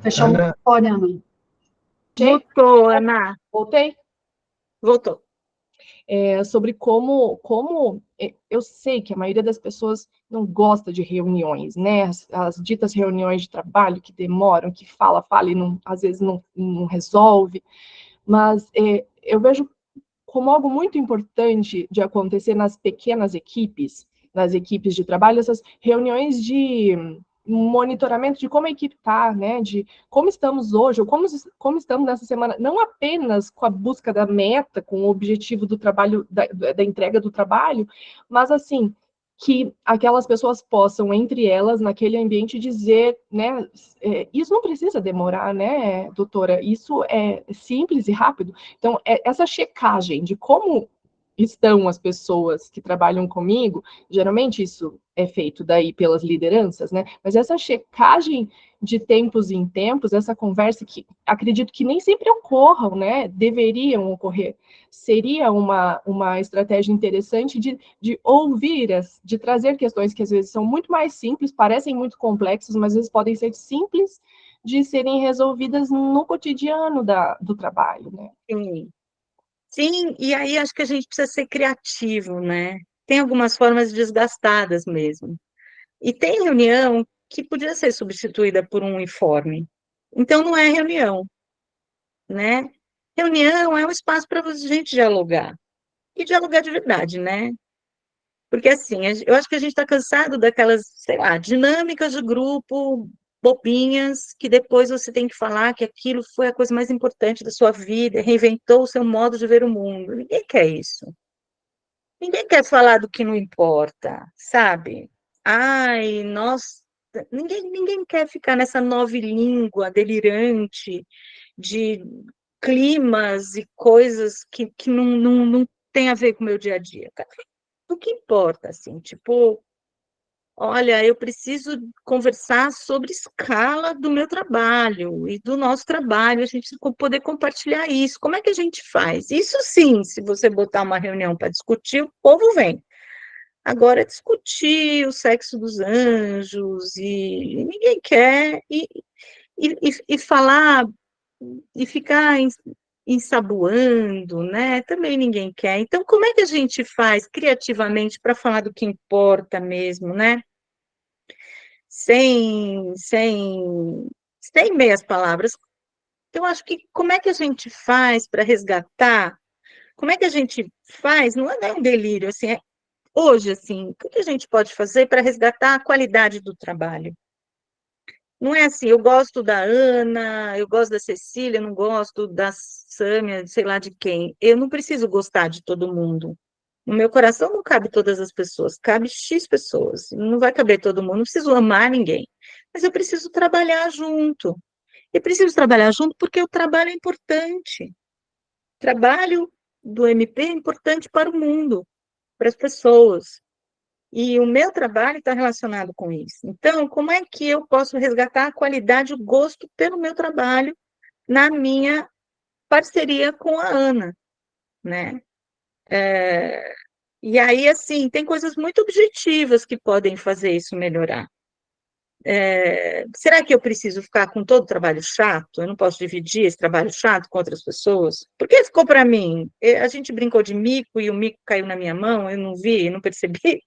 Fechou o microfone, Ana. Voltou, Ana. Voltei? Voltou. Sobre como eu sei que a maioria das pessoas não gosta de reuniões, né? As ditas reuniões de trabalho que demoram, que fala e não, às vezes não resolve, mas eu vejo como algo muito importante de acontecer nas pequenas equipes, nas equipes de trabalho, essas reuniões de monitoramento de como a equipe está, né, de como estamos hoje, ou como estamos nessa semana, não apenas com a busca da meta, com o objetivo do trabalho, da entrega do trabalho, mas assim, que aquelas pessoas possam, entre elas, naquele ambiente, dizer, né, isso não precisa demorar, né, doutora, isso é simples e rápido. Então, essa checagem de como estão as pessoas que trabalham comigo, geralmente isso é feito daí pelas lideranças, né? Mas essa checagem de tempos em tempos, essa conversa que acredito que nem sempre ocorram, né? Deveriam ocorrer. Seria uma estratégia interessante de ouvir, de trazer questões que às vezes são muito mais simples, parecem muito complexas, mas às vezes podem ser simples de serem resolvidas no cotidiano do trabalho, né? Sim. Sim, e aí acho que a gente precisa ser criativo, né? Tem algumas formas desgastadas mesmo. E tem reunião que podia ser substituída por um informe. Então, não é reunião, né? Reunião é um espaço para a gente dialogar. E dialogar de verdade, né? Porque, assim, eu acho que a gente está cansado daquelas, sei lá, dinâmicas de grupo, bobinhas, que depois você tem que falar que aquilo foi a coisa mais importante da sua vida, reinventou o seu modo de ver o mundo. Ninguém quer isso. Ninguém quer falar do que não importa, sabe? Ai, nossa, ninguém quer ficar nessa nova língua delirante de climas e coisas que não tem a ver com o meu dia a dia. O que importa, assim, tipo, olha, eu preciso conversar sobre escala do meu trabalho e do nosso trabalho, a gente poder compartilhar isso. Como é que a gente faz? Isso sim, se você botar uma reunião para discutir, o povo vem. Agora, discutir o sexo dos anjos, e ninguém quer, e falar, e ficar ensaboando, né? Também ninguém quer. Então, como é que a gente faz criativamente para falar do que importa mesmo, né? Sem meias palavras. Eu acho que como é que a gente faz para resgatar? Como é que a gente faz? Não é um delírio, assim, hoje, assim, o que a gente pode fazer para resgatar a qualidade do trabalho? Não é assim, eu gosto da Ana, eu gosto da Cecília, não gosto da Sâmia, sei lá de quem. Eu não preciso gostar de todo mundo. No meu coração não cabe todas as pessoas, cabe X pessoas. Não vai caber todo mundo, não preciso amar ninguém. Mas eu preciso trabalhar junto. E preciso trabalhar junto porque o trabalho é importante. O trabalho do MP é importante para o mundo, para as pessoas. E o meu trabalho está relacionado com isso. Então, como é que eu posso resgatar a qualidade, o gosto pelo meu trabalho na minha parceria com a Ana, né? E aí, assim, tem coisas muito objetivas que podem fazer isso melhorar. Será que eu preciso ficar com todo o trabalho chato? Eu não posso dividir esse trabalho chato com outras pessoas? Por que ficou para mim? A gente brincou de mico e o mico caiu na minha mão, eu não vi, não percebi,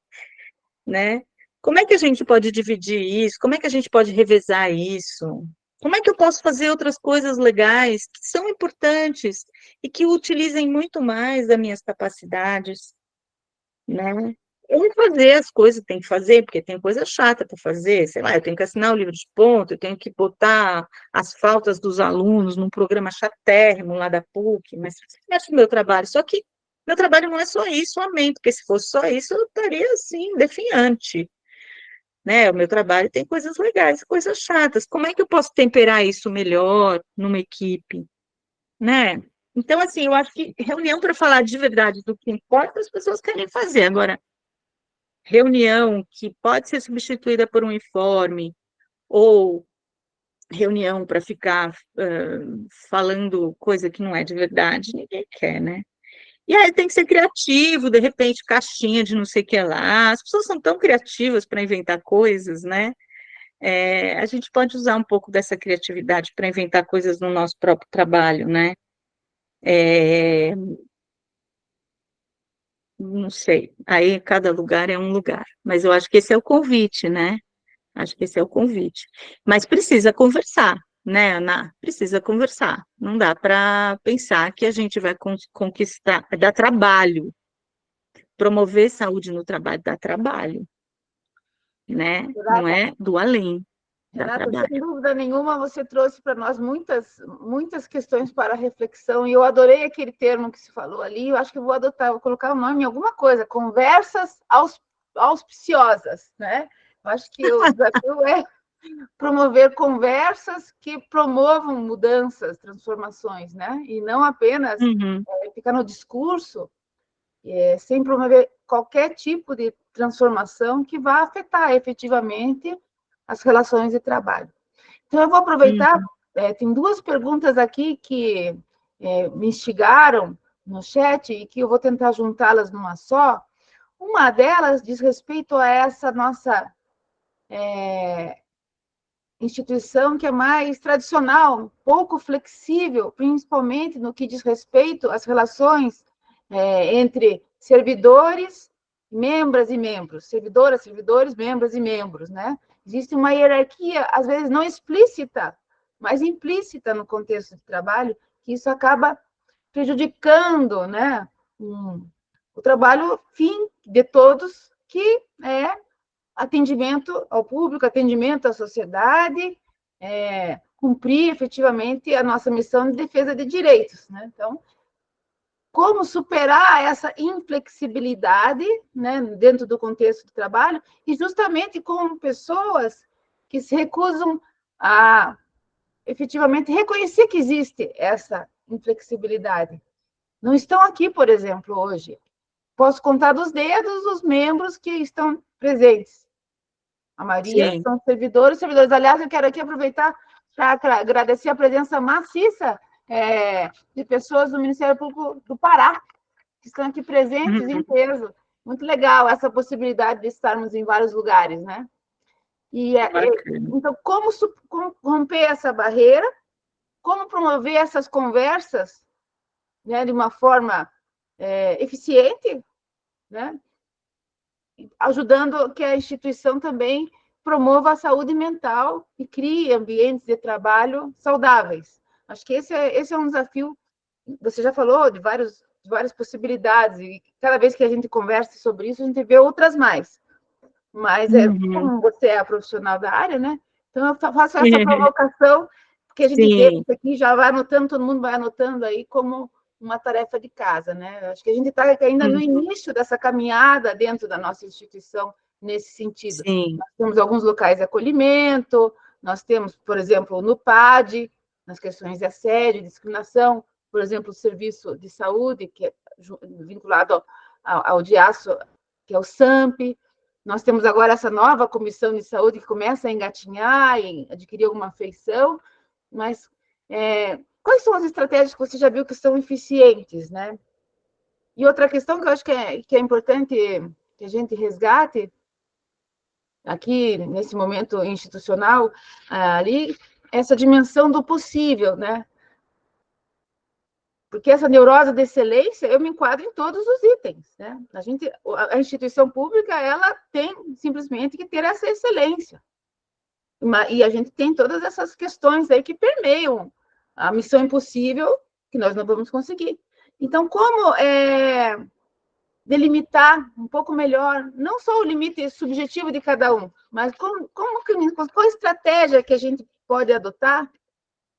né? Como é que a gente pode dividir isso? Como é que a gente pode revezar isso? Como é que eu posso fazer outras coisas legais que são importantes e que utilizem muito mais das minhas capacidades, né? Ou fazer as coisas que tem que fazer, porque tem coisa chata para fazer, sei lá, eu tenho que assinar o livro de ponto, eu tenho que botar as faltas dos alunos num programa chatérrimo lá da PUC, mas é o meu trabalho. Só que meu trabalho não é só isso, amém, porque se fosse só isso, eu estaria, assim, definhante, né? O meu trabalho tem coisas legais, coisas chatas. Como é que eu posso temperar isso melhor numa equipe, né? Então, assim, eu acho que reunião para falar de verdade do que importa, as pessoas querem fazer. Agora, reunião que pode ser substituída por um informe, ou reunião para ficar falando coisa que não é de verdade, ninguém quer, né? E aí tem que ser criativo, de repente, caixinha de não sei o que lá. As pessoas são tão criativas para inventar coisas, né? A gente pode usar um pouco dessa criatividade para inventar coisas no nosso próprio trabalho, né? Não sei, aí cada lugar é um lugar, mas eu acho que esse é o convite, né? Acho que esse é o convite. Mas precisa conversar, né, Ana? Precisa conversar. Não dá para pensar que a gente vai conquistar, dá trabalho. Promover saúde no trabalho dá trabalho, né? Não é do além, dá Renata, trabalho. sem dúvida nenhuma, você trouxe para nós muitas questões para reflexão, e eu adorei aquele termo que se falou ali. Eu acho que eu vou adotar, vou colocar o nome em alguma coisa, conversas auspiciosas, né? Eu acho que o desafio é promover conversas que promovam mudanças, transformações, né? E não apenas ficar no discurso, sem promover qualquer tipo de transformação que vá afetar efetivamente as relações de trabalho. Então, eu vou aproveitar, tem duas perguntas aqui que me instigaram no chat e que eu vou tentar juntá-las numa só. Uma delas diz respeito a essa nossa instituição que é mais tradicional, pouco flexível, principalmente no que diz respeito às relações entre servidores, membros e membros, servidoras, servidores, membros e membros, né? Existe uma hierarquia, às vezes não explícita, mas implícita no contexto de trabalho, que isso acaba prejudicando, né, o trabalho fim de todos, que é atendimento ao público, atendimento à sociedade, cumprir efetivamente a nossa missão de defesa de direitos, né? Então, como superar essa inflexibilidade, né, dentro do contexto do trabalho, e justamente com pessoas que se recusam a efetivamente reconhecer que existe essa inflexibilidade. Não estão aqui, por exemplo, hoje. Posso contar dos dedos os membros que estão presentes. A maioria Sim. são servidores. Aliás, eu quero aqui aproveitar para agradecer a presença maciça de pessoas do Ministério Público do Pará, que estão aqui presentes em peso. Muito legal essa possibilidade de estarmos em vários lugares, né? Então, como romper essa barreira, como promover essas conversas, né, de uma forma eficiente, né? Ajudando que a instituição também promova a saúde mental e crie ambientes de trabalho saudáveis. Acho que esse é um desafio. Você já falou de várias possibilidades, e cada vez que a gente conversa sobre isso, a gente vê outras mais. Mas, como você é a profissional da área, né? Então, eu faço essa provocação, porque a gente vê isso aqui, já vai anotando, todo mundo vai anotando aí como uma tarefa de casa, né? Acho que a gente está ainda no início dessa caminhada dentro da nossa instituição, nesse sentido. Sim. Nós temos alguns locais de acolhimento, nós temos, por exemplo, no PAD, nas questões de assédio, discriminação, por exemplo, o serviço de saúde, que é vinculado ao DIASO, que é o SAMP. Nós temos agora essa nova comissão de saúde que começa a engatinhar e adquirir alguma feição, mas quais são as estratégias que você já viu que são eficientes, né? E outra questão que eu acho que é importante que a gente resgate aqui, nesse momento institucional, ali, essa dimensão do possível, né? Porque essa neurose de excelência, eu me enquadro em todos os itens, né? A instituição pública, ela tem simplesmente que ter essa excelência. E a gente tem todas essas questões aí que permeiam a missão impossível, que nós não vamos conseguir. Então, como delimitar um pouco melhor, não só o limite subjetivo de cada um, mas qual a estratégia que a gente pode adotar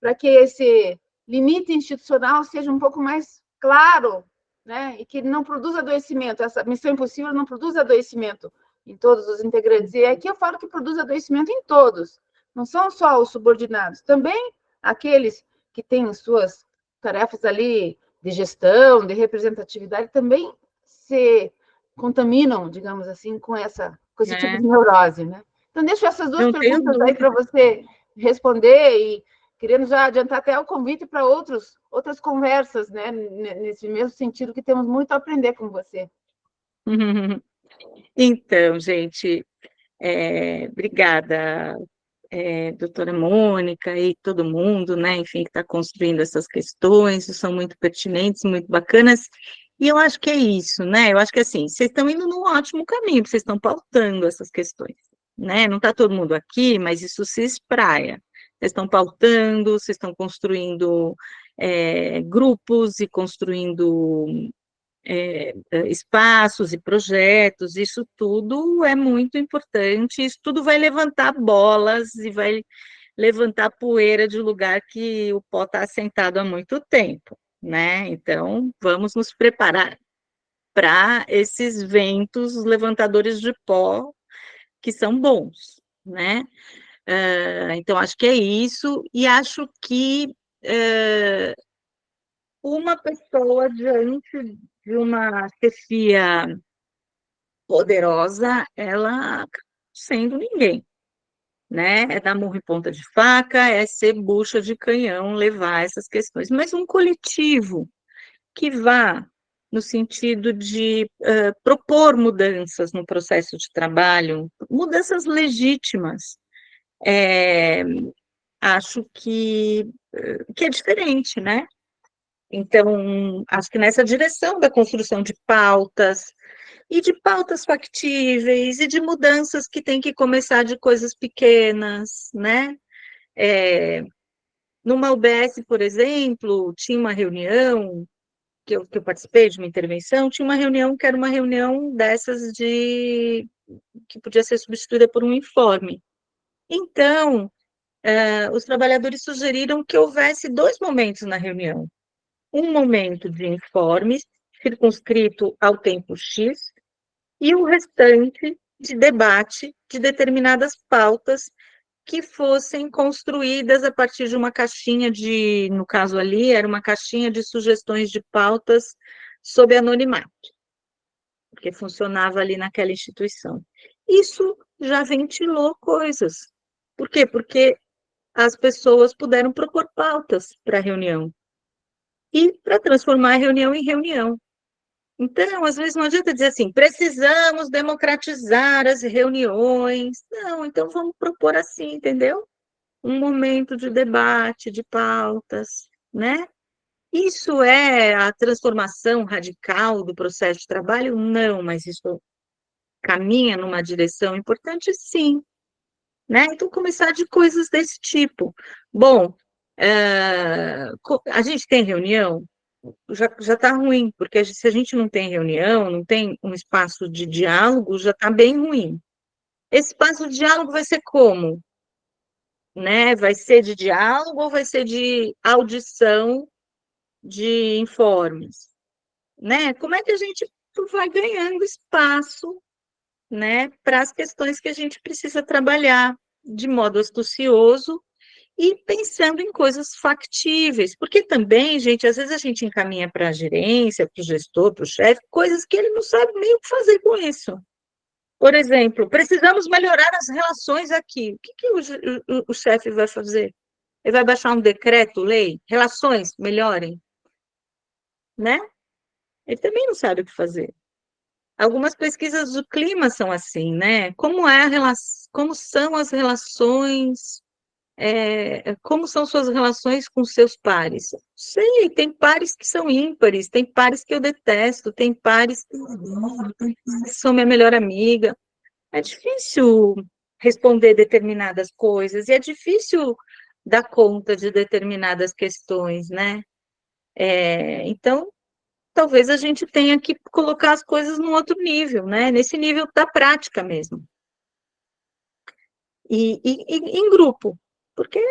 para que esse limite institucional seja um pouco mais claro, né? E que não produza adoecimento, essa missão impossível não produz adoecimento em todos os integrantes. E aqui eu falo que produz adoecimento em todos, não são só os subordinados, também aqueles que têm suas tarefas ali de gestão, de representatividade, também se contaminam, digamos assim, com esse tipo de neurose, né? Então, deixo essas duas perguntas aí para você responder e querendo já adiantar até o convite para outras conversas, né? Nesse mesmo sentido, que temos muito a aprender com você. Então, gente, obrigada, doutora Mônica e todo mundo, né, enfim, que está construindo essas questões, são muito pertinentes, muito bacanas, e eu acho que é isso, né, eu acho que assim, vocês estão indo num ótimo caminho, vocês estão pautando essas questões, né, não está todo mundo aqui, mas isso se espraia, vocês estão pautando, vocês estão construindo grupos e construindo espaços e projetos, isso tudo é muito importante, isso tudo vai levantar bolas e vai levantar poeira de lugar que o pó está assentado há muito tempo, né? Então, vamos nos preparar para esses ventos levantadores de pó que são bons, né? Então, acho que é isso, e acho que uma pessoa diante de uma chefia poderosa, ela sendo ninguém, né? É dar murro em ponta de faca, é ser bucha de canhão, levar essas questões. Mas um coletivo que vá no sentido de propor mudanças no processo de trabalho, mudanças legítimas, acho que é diferente, né? Então, acho que nessa direção da construção de pautas, e de pautas factíveis, e de mudanças que tem que começar de coisas pequenas, né? Numa UBS, por exemplo, tinha uma reunião, que eu participei de uma intervenção, tinha uma reunião que era uma reunião dessas que podia ser substituída por um informe. Então, os trabalhadores sugeriram que houvesse 2 momentos na reunião. Um momento de informes, circunscrito ao tempo X, e o restante de debate de determinadas pautas que fossem construídas a partir de uma caixinha no caso ali, era uma caixinha de sugestões de pautas sob anonimato, porque funcionava ali naquela instituição. Isso já ventilou coisas. Por quê? Porque as pessoas puderam propor pautas para a reunião e para transformar a reunião em reunião. Então, às vezes não adianta dizer assim, precisamos democratizar as reuniões. Não, então vamos propor assim, entendeu? Um momento de debate, de pautas, né? Isso é a transformação radical do processo de trabalho? Não, mas isso caminha numa direção importante, sim, né? Então, começar de coisas desse tipo. Bom, a gente tem reunião? Já está ruim, porque se a gente não tem reunião, não tem um espaço de diálogo, já está bem ruim. Esse espaço de diálogo vai ser como? Né? Vai ser de diálogo ou vai ser de audição de informes? Né? Como é que a gente vai ganhando espaço, né, para as questões que a gente precisa trabalhar de modo astucioso e pensando em coisas factíveis, porque também, gente, às vezes a gente encaminha para a gerência, para o gestor, para o chefe, coisas que ele não sabe nem o que fazer com isso. Por exemplo, precisamos melhorar as relações aqui. O que o chefe vai fazer? Ele vai baixar um decreto-lei? Relações melhorem? Né? Ele também não sabe o que fazer. Algumas pesquisas do clima são assim, né? Como são as relações, como são suas relações com seus pares? Sei, tem pares que são ímpares, tem pares que eu detesto, tem pares que são minha melhor amiga. É difícil responder determinadas coisas, e é difícil dar conta de determinadas questões, né? Então, talvez a gente tenha que colocar as coisas num outro nível, né? Nesse nível da prática mesmo. E em grupo, porque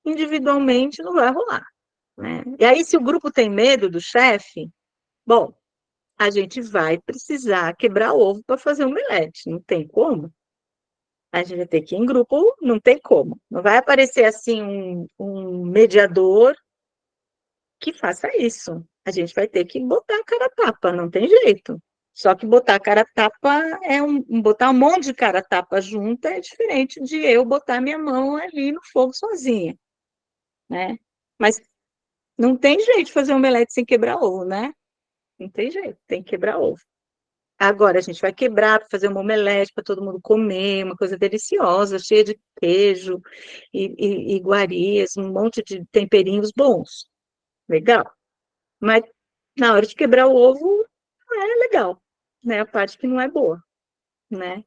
individualmente não vai rolar, né? E aí, se o grupo tem medo do chefe, bom, a gente vai precisar quebrar ovo para fazer um omelete, não tem como. A gente vai ter que ir em grupo, não tem como. Não vai aparecer assim um mediador que faça isso. A gente vai ter que botar a cara a tapa, não tem jeito. Só que botar a cara a tapa botar um monte de cara a tapa junto é diferente de eu botar minha mão ali no fogo sozinha, né? Mas não tem jeito de fazer um omelete sem quebrar ovo, né? Não tem jeito, tem que quebrar ovo. Agora a gente vai quebrar para fazer uma omelete para todo mundo comer, uma coisa deliciosa, cheia de queijo e iguarias, um monte de temperinhos bons. Legal. Mas na hora de quebrar o ovo, não é legal, né? A parte que não é boa, né?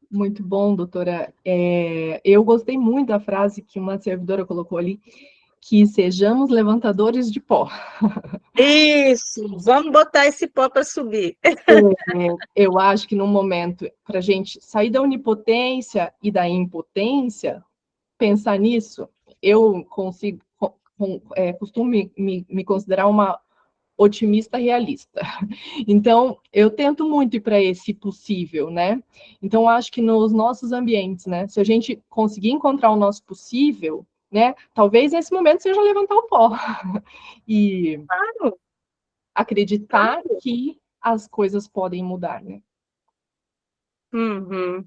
Muito bom, doutora. Eu gostei muito da frase que uma servidora colocou ali, que sejamos levantadores de pó. Isso, vamos botar esse pó para subir. Eu acho que no momento, para a gente sair da onipotência e da impotência, pensar nisso, eu costumo me considerar uma otimista realista. Então, eu tento muito ir para esse possível, né? Então, acho que nos nossos ambientes, né? Se a gente conseguir encontrar o nosso possível, né? Talvez nesse momento seja levantar o pó e Claro, acreditar claro. que as coisas podem mudar, né? Uhum.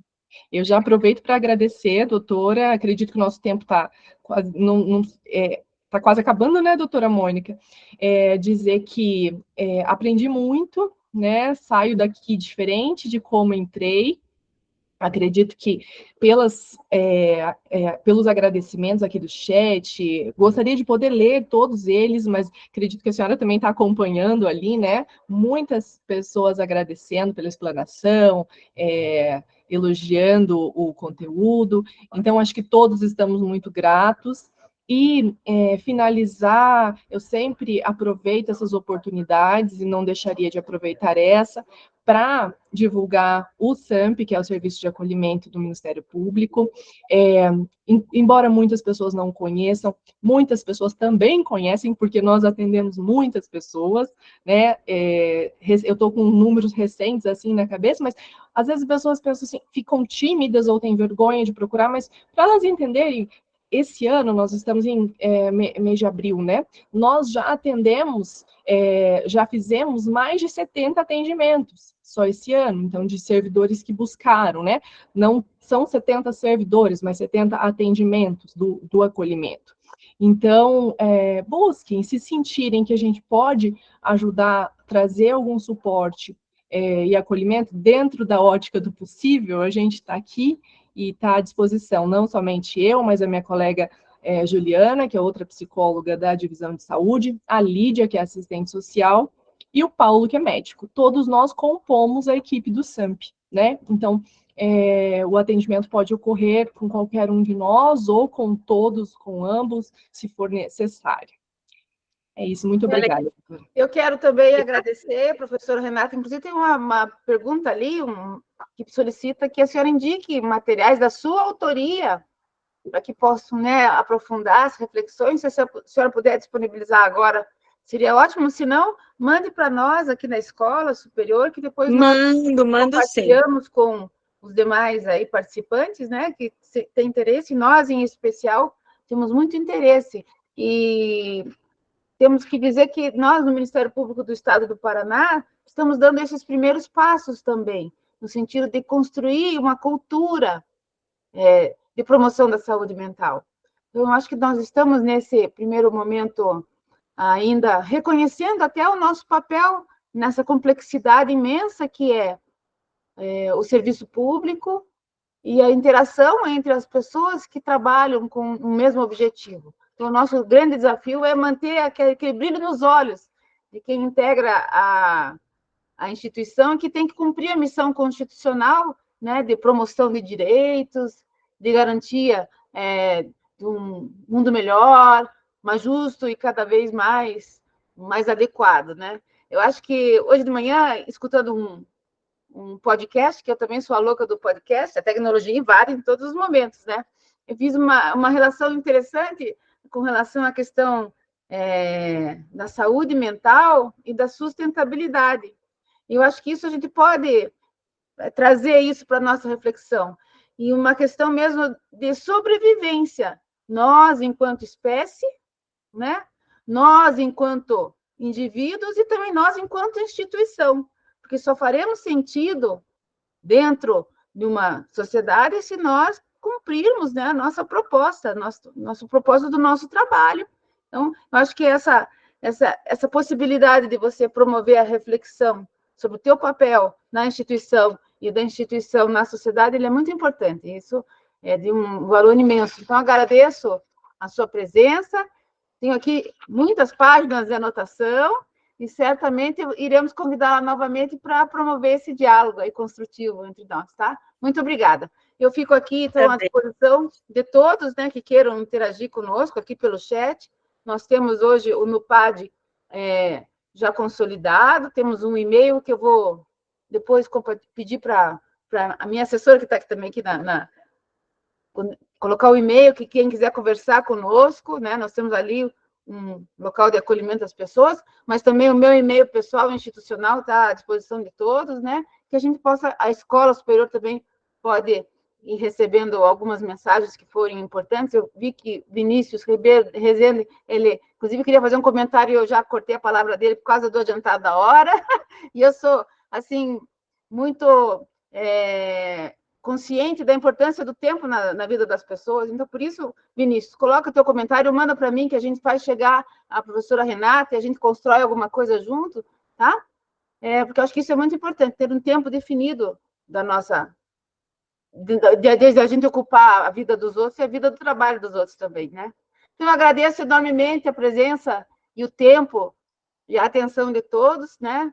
Eu já aproveito para agradecer, doutora. Acredito que o nosso tempo está quase, tá quase acabando, né, doutora Mônica? Dizer que aprendi muito, né? Saio daqui diferente de como entrei. Acredito que pelos agradecimentos aqui do chat, gostaria de poder ler todos eles, mas acredito que a senhora também está acompanhando ali, né? Muitas pessoas agradecendo pela explanação, elogiando o conteúdo. Então, acho que todos estamos muito gratos. E finalizar, eu sempre aproveito essas oportunidades e não deixaria de aproveitar essa para divulgar o SAMP, que é o Serviço de Acolhimento do Ministério Público. Embora muitas pessoas não conheçam, muitas pessoas também conhecem, porque nós atendemos muitas pessoas, né? Eu estou com números recentes assim na cabeça, mas às vezes as pessoas pensam assim, ficam tímidas ou têm vergonha de procurar, mas para elas entenderem, esse ano nós estamos em mês de abril, né? Nós já atendemos, já fizemos mais de 70 atendimentos só esse ano, então, de servidores que buscaram, né? Não são 70 servidores, mas 70 atendimentos do acolhimento. Então, busquem, se sentirem que a gente pode ajudar, trazer algum suporte e acolhimento dentro da ótica do possível, a gente está aqui e está à disposição, não somente eu, mas a minha colega Juliana, que é outra psicóloga da Divisão de Saúde, a Lídia, que é assistente social, e o Paulo, que é médico. Todos nós compomos a equipe do SAMP, né? Então, o atendimento pode ocorrer com qualquer um de nós ou com todos, com ambos, se for necessário. É isso, muito obrigada. Eu quero também agradecer, professora Renata. Inclusive, tem uma pergunta ali que solicita que a senhora indique materiais da sua autoria para que possam, né, aprofundar as reflexões. Se a senhora puder disponibilizar agora, seria ótimo. Se não, mande para nós aqui na Escola Superior, que depois nós compartilhamos sim com os demais aí participantes, né, que têm interesse. Nós, em especial, temos muito interesse. E temos que dizer que nós, no Ministério Público do Estado do Paraná, estamos dando esses primeiros passos também, no sentido de construir uma cultura de promoção da saúde mental. Então, eu acho que nós estamos, nesse primeiro momento, ainda reconhecendo até o nosso papel nessa complexidade imensa que é o serviço público e a interação entre as pessoas que trabalham com o mesmo objetivo. Então, o nosso grande desafio é manter aquele brilho nos olhos de quem integra a instituição, que tem que cumprir a missão constitucional né, de promoção de direitos, de garantia de um mundo melhor, mais justo e cada vez mais adequado, né? Eu acho que hoje de manhã, escutando um podcast, que eu também sou a louca do podcast, a tecnologia invade em todos os momentos, né? Eu fiz uma relação interessante com relação à questão da saúde mental e da sustentabilidade. E eu acho que isso a gente pode trazer isso para a nossa reflexão. E uma questão mesmo de sobrevivência. Nós, enquanto espécie, né? Nós, enquanto indivíduos, e também nós, enquanto instituição. Porque só faremos sentido dentro de uma sociedade se nós cumprirmos, né, a nossa proposta, nosso propósito do nosso trabalho. Então, eu acho que essa possibilidade de você promover a reflexão sobre o teu papel na instituição e da instituição na sociedade, ele é muito importante. Isso é de um valor imenso. Então, agradeço a sua presença. Tenho aqui muitas páginas de anotação e certamente iremos convidá-la novamente para promover esse diálogo aí construtivo entre nós, tá? Muito obrigada. Eu fico aqui, então, à disposição de todos, né, que queiram interagir conosco aqui pelo chat. Nós temos hoje o NUPAD já consolidado, temos um e-mail que eu vou depois pedir para a minha assessora, que está também aqui colocar o e-mail, que quem quiser conversar conosco, né? Nós temos ali um local de acolhimento das pessoas, mas também o meu e-mail pessoal institucional está à disposição de todos, né? Que a gente possa, a Escola Superior também pode ir recebendo algumas mensagens que forem importantes. Eu vi que Vinícius Ribeiro Rezende, ele, inclusive, queria fazer um comentário e eu já cortei a palavra dele por causa do adiantado da hora, e eu sou, assim, muito consciente da importância do tempo na vida das pessoas. Então, por isso, Vinícius, coloca o teu comentário, manda para mim, que a gente faz chegar à professora Renata e a gente constrói alguma coisa junto, tá? Porque eu acho que isso é muito importante, ter um tempo definido da nossa... Desde a gente ocupar a vida dos outros e a vida do trabalho dos outros também, né? Então, eu agradeço enormemente a presença e o tempo e a atenção de todos, né?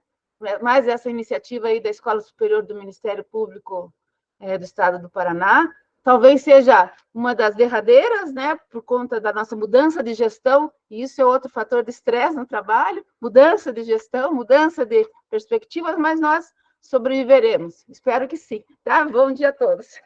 Mais essa iniciativa aí da Escola Superior do Ministério Público do Estado do Paraná. Talvez seja uma das derradeiras, né, por conta da nossa mudança de gestão, e isso é outro fator de estresse no trabalho, mudança de gestão, mudança de perspectivas, mas nós sobreviveremos. Espero que sim. Tá? Bom dia a todos.